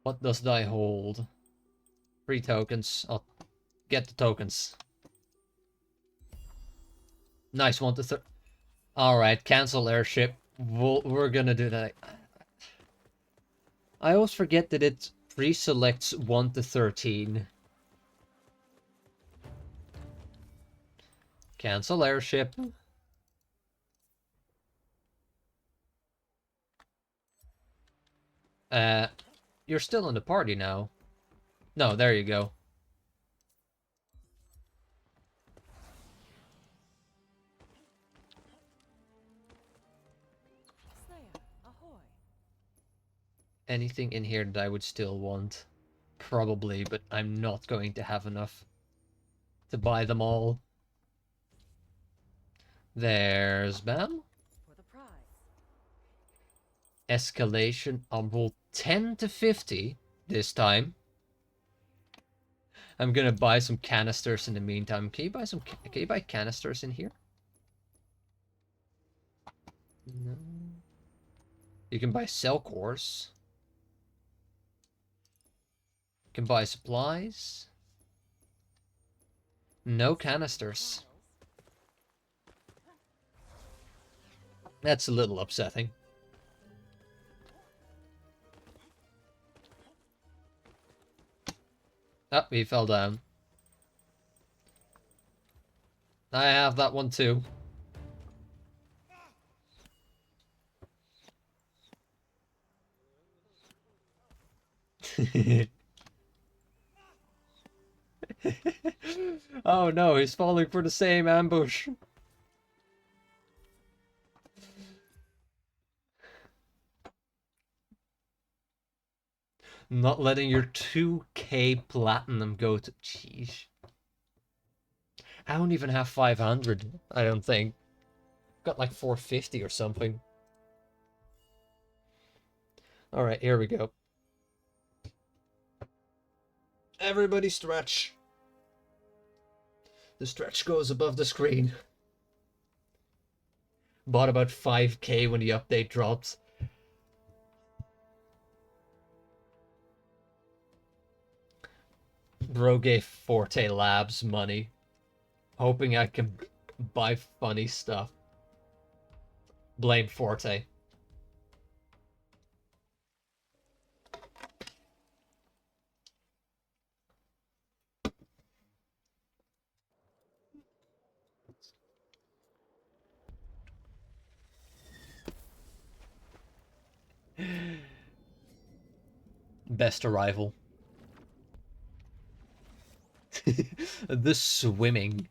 What does thy hold? 3 tokens. I'll get the tokens. Nice, 1 to 3. Alright, cancel airship. We're gonna do that. I always forget that it pre-selects 1 to 13. Cancel airship. You're still in the party now. No, there you go. Anything in here that I would still want? Probably, but I'm not going to have enough to buy them all. There's Bam. For the prize. Escalation. I'll roll 10 to 50 this time. I'm gonna buy some canisters in the meantime. Can you buy canisters in here? No. You can buy cell cores. You can buy supplies. No canisters. That's a little upsetting. Oh, he fell down. I have that one too. Oh no, he's falling for the same ambush. Not letting your 2k platinum go to... Jeez. I don't even have 500, I don't think. Got like 450 or something. Alright, here we go. Everybody stretch. The stretch goes above the screen. Bought about 5k when the update dropped. Bro gave Forte Labs money, hoping I can buy funny stuff. Blame Forte. Best arrival. The swimming.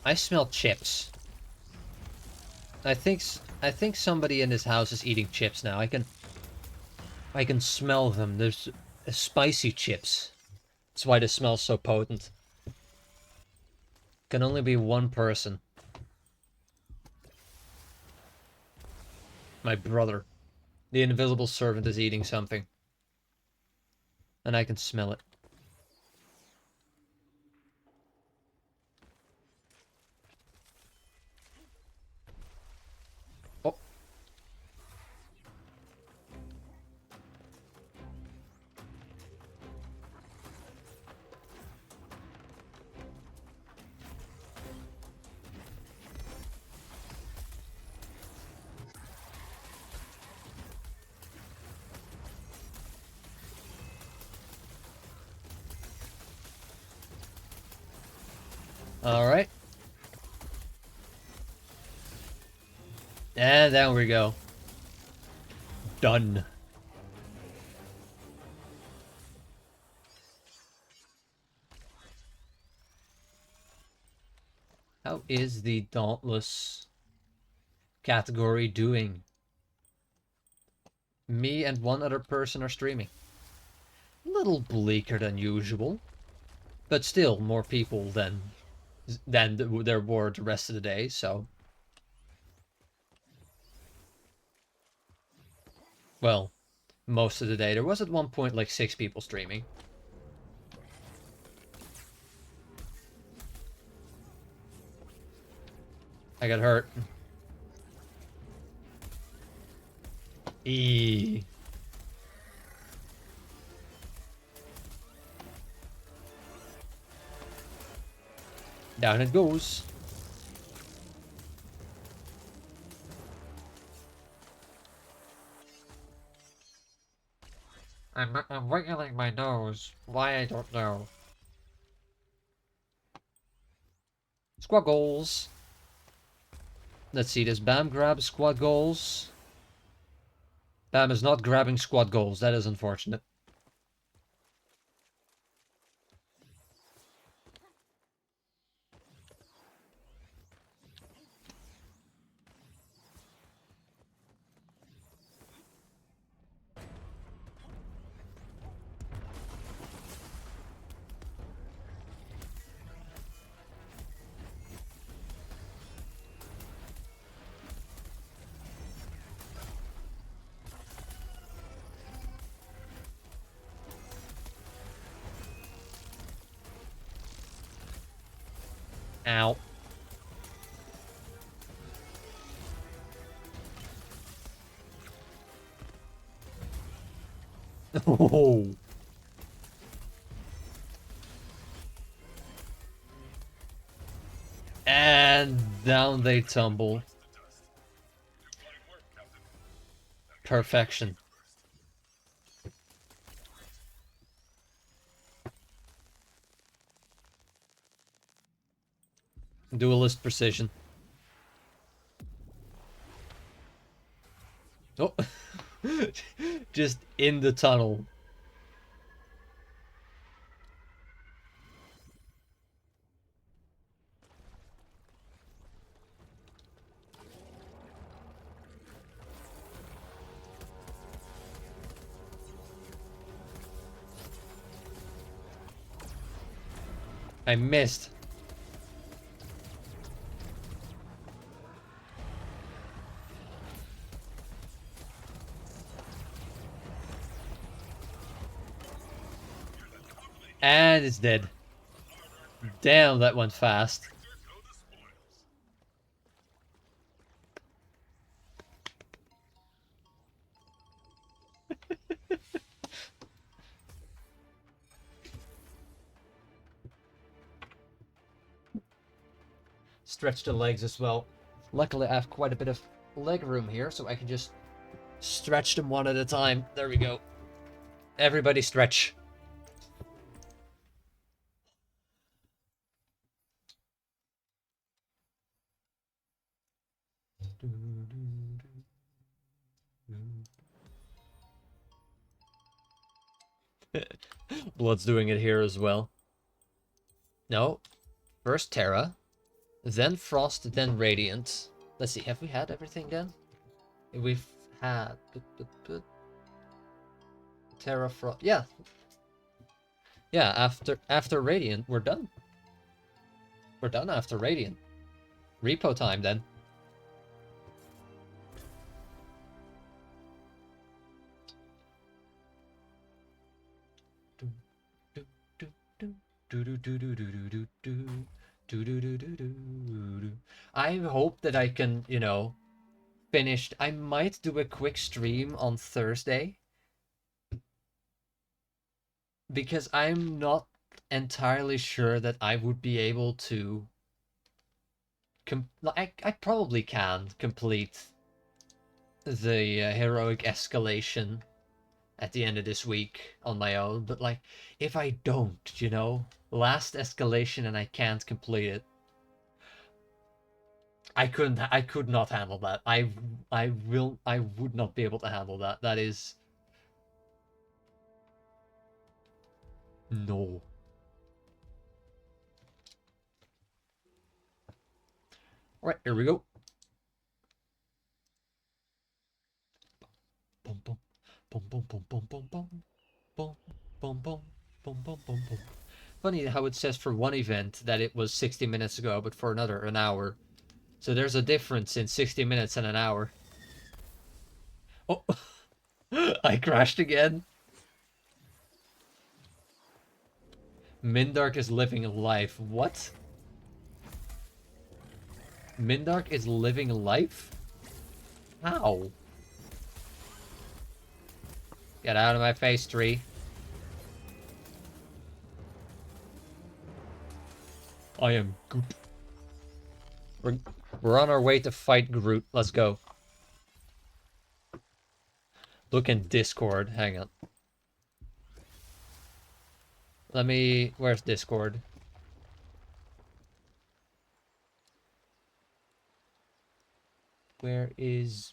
I smell chips. I think somebody in this house is eating chips now. I can smell them. There's spicy chips. That's why they smell so potent. Can only be one person. My brother. The invisible servant is eating something. And I can smell it. Oh. Alright. And there we go. Done. How is the Dauntless category doing? Me and one other person are streaming. A little bleaker than usual. But still more people than there were the rest of the day, so... Well, most of the day. There was at one point like 6 people streaming. I got hurt. Eee. Down it goes. I'm wiggling my nose. Why, I don't know. Squad goals. Let's see, does Bam grab squad goals? Bam is not grabbing squad goals. That is unfortunate. Ow. Oh. And down they tumble. Perfection. Duelist precision. Oh. Just in the tunnel. I missed. And it's dead. Damn, that went fast. Stretch the legs as well. Luckily, I have quite a bit of leg room here, so I can just stretch them one at a time. There we go. Everybody stretch. Blood's doing it here as well. No. First Terra, then Frost, then Radiant. Let's see, have we had everything then? We've had... Terra, Frost... Yeah. Yeah, after Radiant, we're done. We're done after Radiant. Repo time then. I hope that I can, you know, finish. I might do a quick stream on Thursday because I'm not entirely sure that I would be able to. I probably can complete the heroic escalation at the end of this week on my own, but like if I don't, you know, last escalation and I can't complete it, I could not handle that. I would not be able to handle that. That is no. All right, here we go. Boom boom boom boom boom boom boom boom boom boom boom boom boom boom boom. Funny how it says for one event that it was 60 minutes ago, but for another an hour. So there's a difference in 60 minutes and an hour. Oh, I crashed again. Mindark is living life. What? Mindark is living life? How? Get out of my face, tree. I am Groot. We're on our way to fight Groot. Let's go. Look in Discord. Hang on. Let me... Where's Discord? Where is...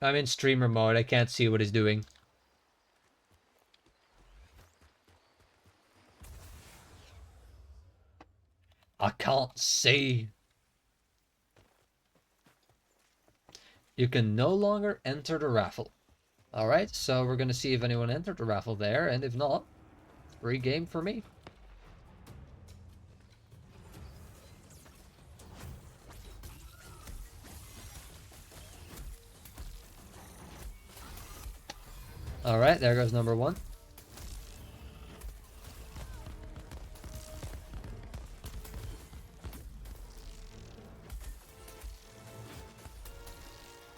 I'm in streamer mode. I can't see what he's doing. I can't see. You can no longer enter the raffle. Alright, so we're gonna see if anyone entered the raffle there, and if not, free game for me. Alright, there goes number one.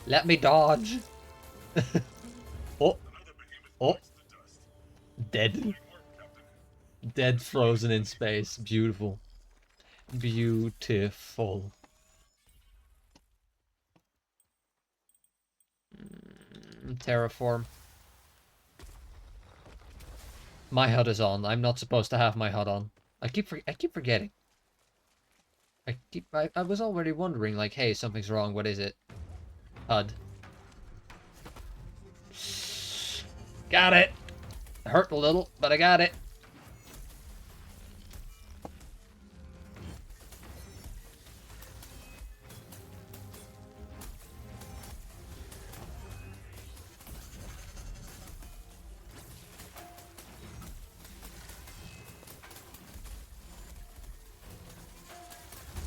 Let me dodge. Oh, Oh, bites the dust. dead. Fine work, Captain. Dead, frozen in space. Beautiful. Beautiful. Terraform. My HUD is on. I'm not supposed to have my HUD on. I keep forgetting. I was already wondering, like, hey, something's wrong. What is it? HUD. Got it. Hurt a little, but I got it.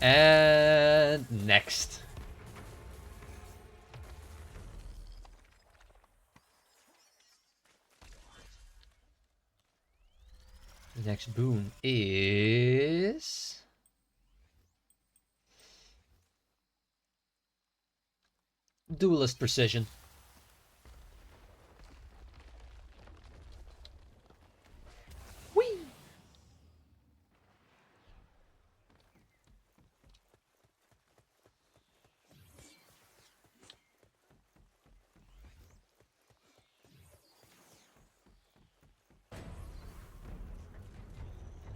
And next. The next boon is... Duelist Precision. Whee!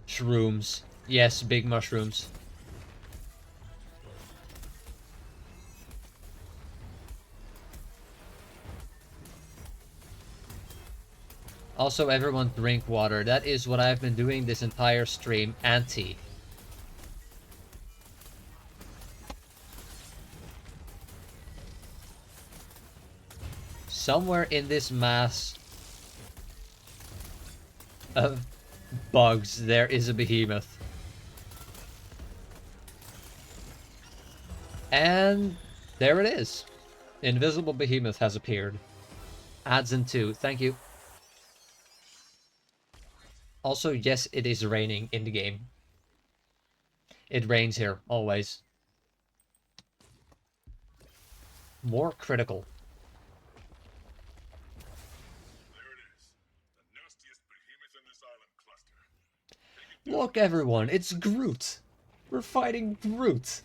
Shrooms. Yes, big mushrooms. Also, everyone drink water. That is what I've been doing this entire stream. Anti. Somewhere in this mass of bugs, there is a behemoth. And there it is. Invisible behemoth has appeared. Adds in 2. Thank you. Also, yes, it is raining in the game. It rains here, always. More critical. There it is. The nastiest behemoth in this island cluster. Take it down. Look, everyone, it's Groot. We're fighting Groot.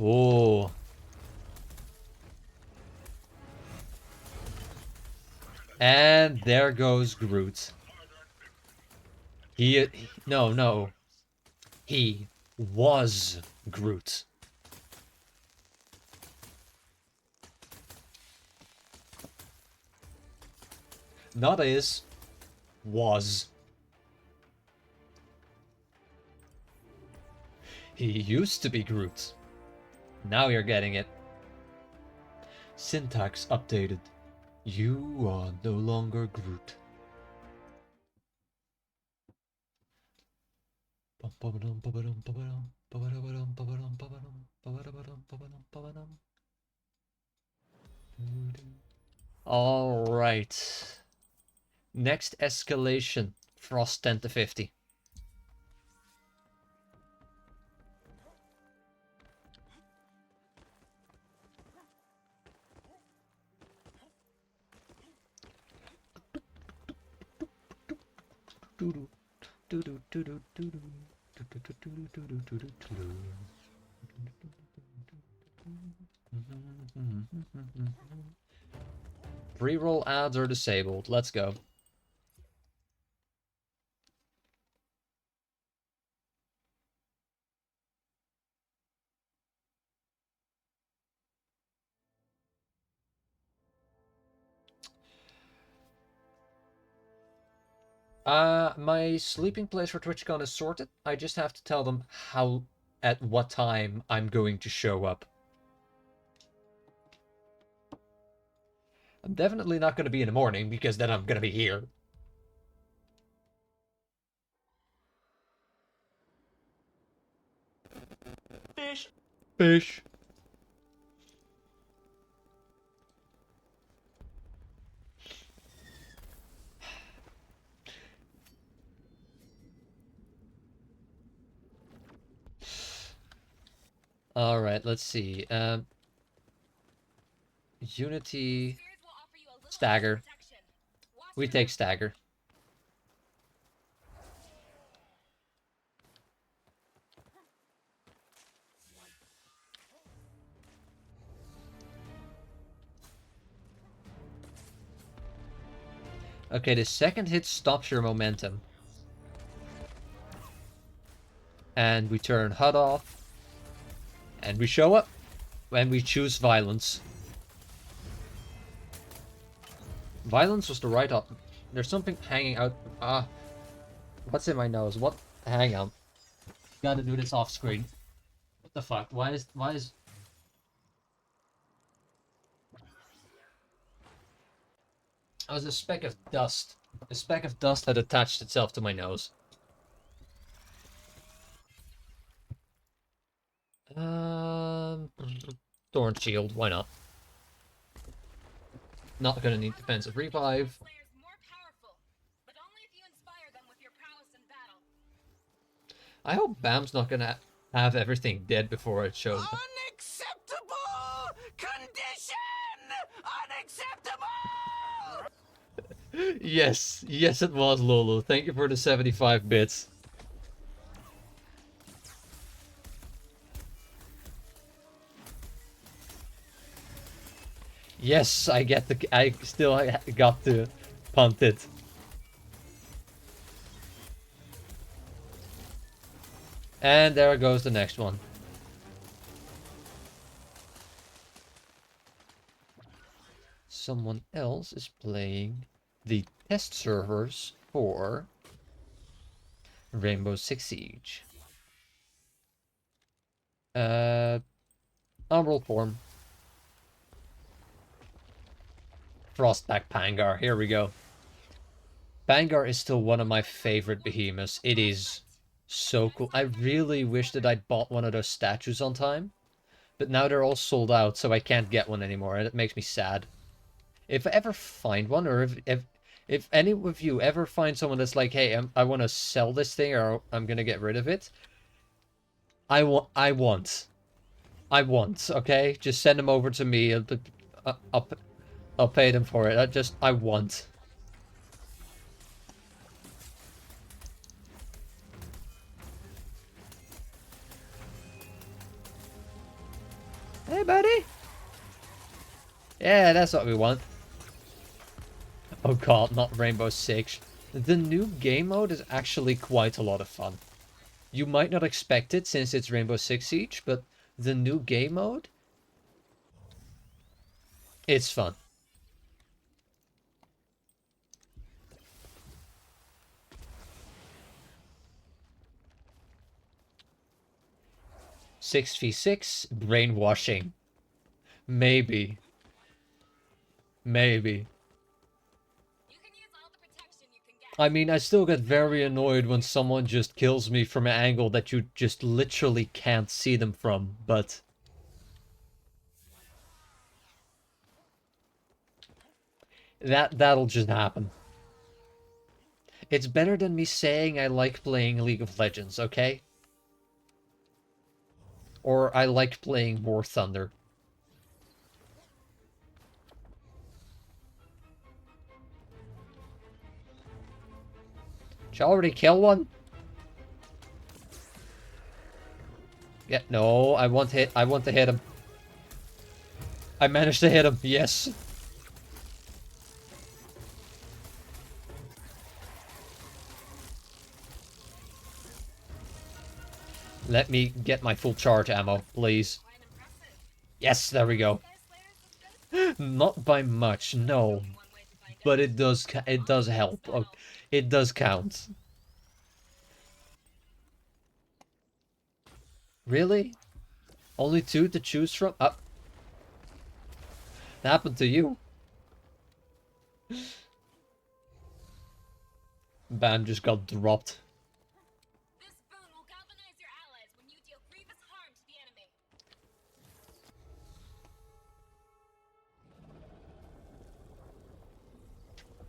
Oh. And there goes Groot. No. He was Groot. Not is. Was. He used to be Groot. Now you're getting it. Syntax updated. You are no longer Groot. All right. Next escalation. Frost 10 to 50. Pre-roll ads are disabled. Let's go. My sleeping place for TwitchCon is sorted. I just have to tell them at what time I'm going to show up. I'm definitely not going to be in the morning, because then I'm going to be here. Fish. Fish. Alright, let's see. Unity, stagger. We take stagger. Okay, the second hit stops your momentum. And we turn HUD off. And we show up. And we choose violence. Violence was the right op. There's something hanging out. What's in my nose? What? Hang on. Gotta do this off screen. What the fuck? Why is... Oh, it was a speck of dust. A speck of dust had attached itself to my nose. Thorn Shield, why not? Not gonna need defensive revive. I hope Bam's not gonna have everything dead before it shows. Unacceptable condition! Unacceptable! Yes, yes it was, Lolo. Thank you for the 75 bits. Yes, I still got to punt it. And there goes the next one. Someone else is playing the test servers for Rainbow Six Siege. Umbral form. Frostback Pangar, here we go. Pangar is still one of my favorite behemoths. It is so cool. I really wish that I'd bought one of those statues on time. But now they're all sold out, so I can't get one anymore, and it makes me sad. If I ever find one, or if any of you ever find someone that's like, hey, I want to sell this thing, or I'm gonna get rid of it, I want, okay? Just send them over to me. I'll pay them for it. I want. Hey, buddy. Yeah, that's what we want. Oh god, not Rainbow Six. The new game mode is actually quite a lot of fun. You might not expect it since it's Rainbow Six Siege, but the new game mode, it's fun. Six v six brainwashing. Maybe. Maybe. I mean, I still get very annoyed when someone just kills me from an angle that you just literally can't see them from, but... That'll just happen. It's better than me saying I like playing League of Legends, okay? Or I like playing War Thunder. Did you already kill one? Yeah, no, I want to hit him. I managed to hit him, yes. Let me get my full charge ammo, please. Yes, there we go. Not by much, no. But it does help. Oh, it does count. Really? Only two to choose from? That happened to you. Bam just got dropped. This boon will galvanize your allies when you deal grievous harm to the enemy.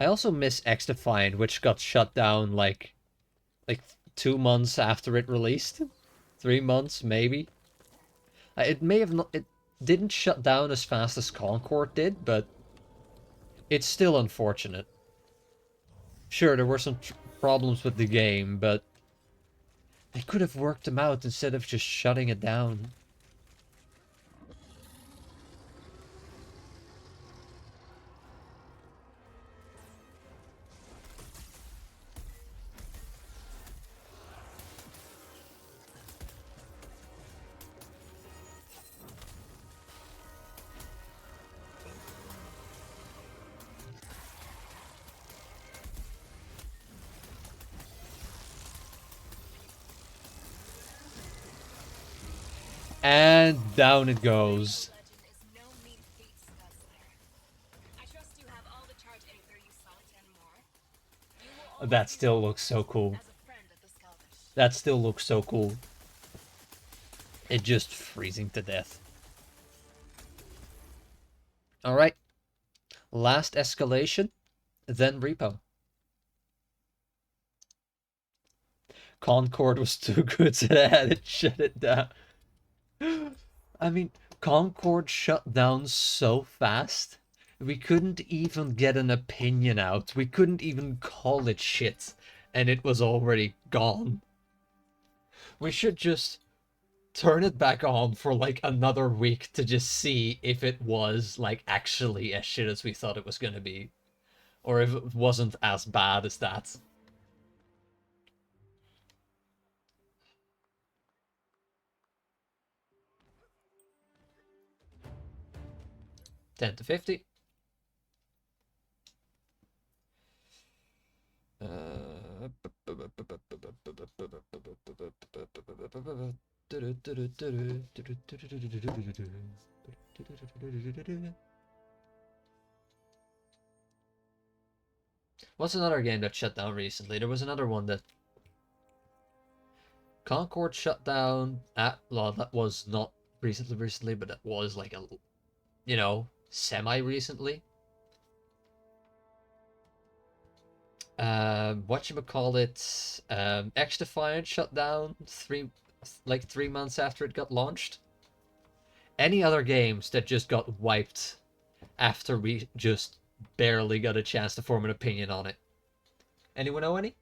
I also miss X-Defiant, which got shut down like 2 months after it released. 3 months, maybe. It may have not. It didn't shut down as fast as Concord did, but it's still unfortunate. Sure, there were some problems with the game, but they could have worked them out instead of just shutting it down. And down it goes. Legend is no mean feat, Skullslayer. I trust you have all the charge aether you sought and more. You will always That be still looks so cool. as a friend of the Scaldish. That still looks so cool. It just freezing to death. Alright. Last escalation, then repo. Concord was too good, so they had to shut it down. I mean, Concord shut down so fast. We couldn't even get an opinion out. We couldn't even call it shit. And it was already gone. We should just turn it back on for like another week to just see if it was like actually as shit as we thought it was going to be. Or if it wasn't as bad as that. $10 to $50. What's another game that shut down recently? There was another one that Concord shut down at, well, that was not recently, but that was like a, you know, semi-recently. Whatchamacallit, X-Defiant shut down 3 months after it got launched. Any other games that just got wiped after we just barely got a chance to form an opinion on it? Anyone know any?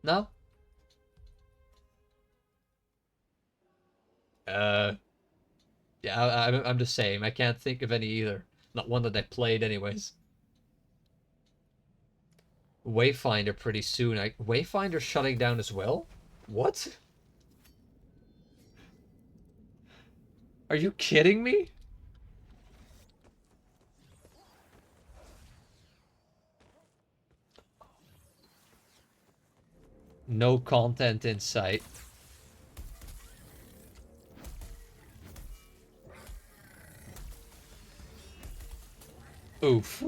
No? Yeah, I'm just saying, I can't think of any either. Not one that I played anyways. Wayfinder pretty soon. Wayfinder shutting down as well? What? Are you kidding me? No content in sight. Oof.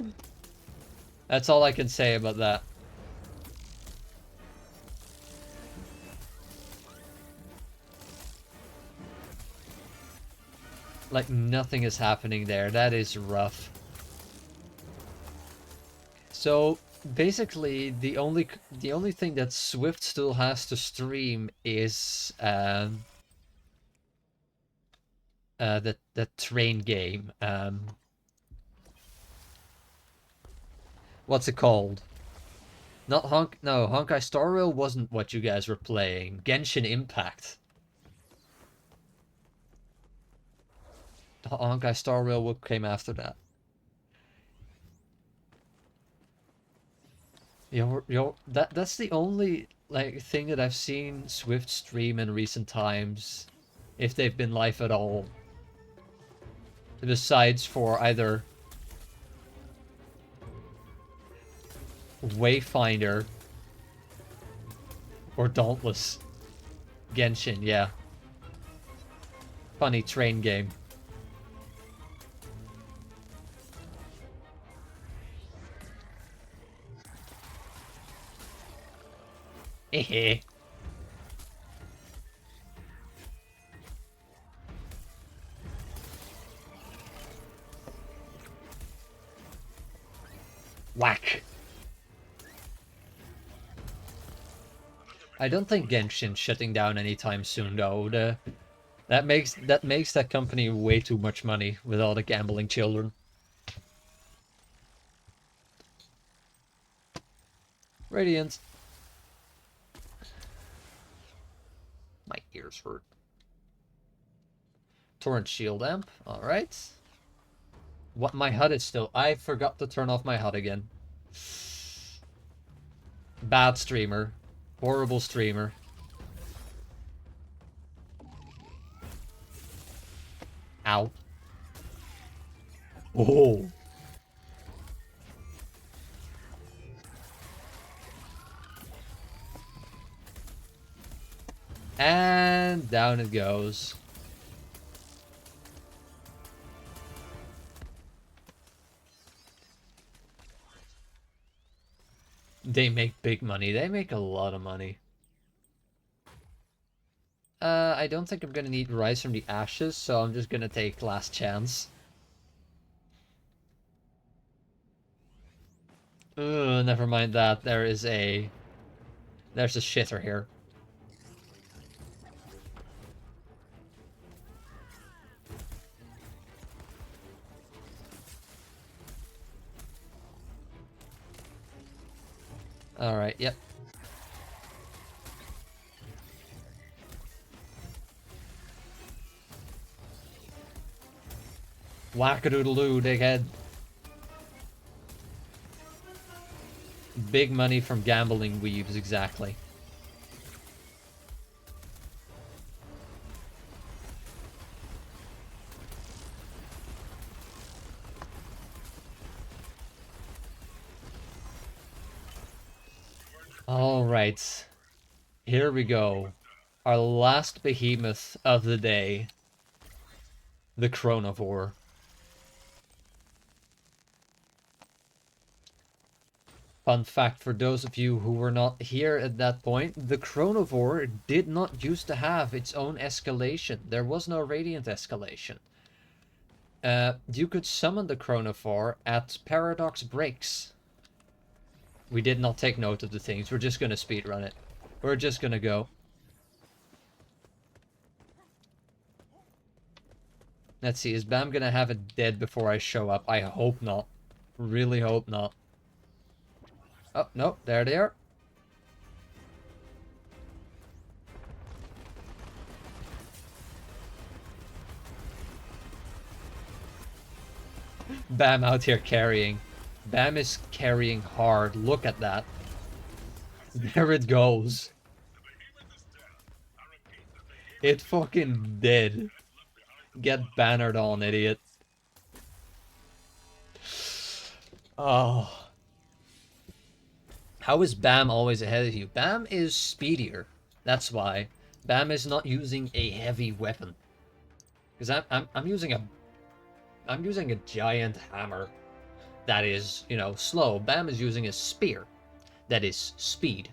That's all I can say about that. Like, nothing is happening there. That is rough. So, basically, the only thing that Swift still has to stream is the train game. What's it called? Not Honkai Star Rail wasn't what you guys were playing. Genshin Impact. Honkai Star Rail, what came after that? That's the only like thing that I've seen Swift stream in recent times, if they've been live at all. Besides for either Wayfinder or Dauntless. Genshin, yeah. Funny train game. Hehe. Whack. I don't think Genshin's shutting down anytime soon, though. That makes that company way too much money with all the gambling children. Radiant. My ears hurt. Torrent shield amp. Alright. What, my HUD is still... I forgot to turn off my HUD again. Bad streamer. Horrible streamer. Ow. Oh. And down it goes. They make big money. They make a lot of money. I don't think I'm gonna need Rise from the Ashes, so I'm just gonna take Last Chance. Never mind that. There's a shitter here. Alright, yep. Whack-a-doodle-doo, dickhead. Big money from gambling weaves, exactly. Alright. Here we go. Our last behemoth of the day. The Chronovore. Fun fact for those of you who were not here at that point, the Chronovore did not used to have its own escalation. There was no Radiant escalation. You could summon the Chronovore at Paradox breaks. We did not take note of the things. We're just gonna speedrun it. We're just gonna go. Let's see, is Bam gonna have it dead before I show up? I hope not. Really hope not. Oh, no, there they are. Bam out here carrying. Bam is carrying hard. Look at that. There it goes. It fucking did. Get bannered on, idiot. Oh. How is Bam always ahead of you? Bam is speedier. That's why. Bam is not using a heavy weapon. Because I'm using a giant hammer that is, you know, slow. Bam is using a spear that is speed.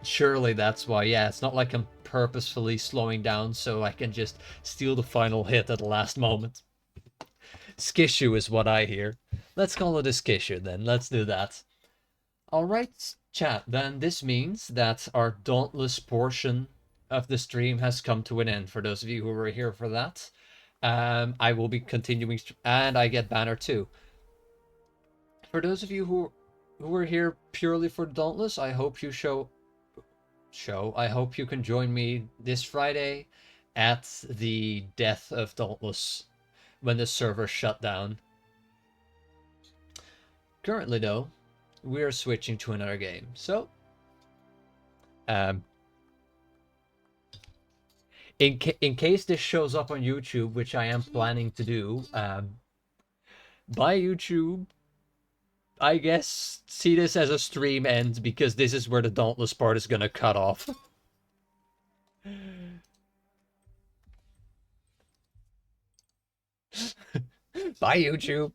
Surely that's why. Yeah, it's not like I'm purposefully slowing down so I can just steal the final hit at the last moment. Skishu is what I hear. Let's call it a skishu then. Let's do that. Alright, chat. Then this means that our Dauntless portion of the stream has come to an end. For those of you who were here for that, I will be continuing, and I get banner too. For those of you who were here purely for Dauntless, I hope you I hope you can join me this Friday at the death of Dauntless when the server shut down. Currently, though, we are switching to another game. So, in case this shows up on YouTube, which I am planning to do, by YouTube, I guess see this as a stream end because this is where the Dauntless part is gonna cut off. Bye, YouTube.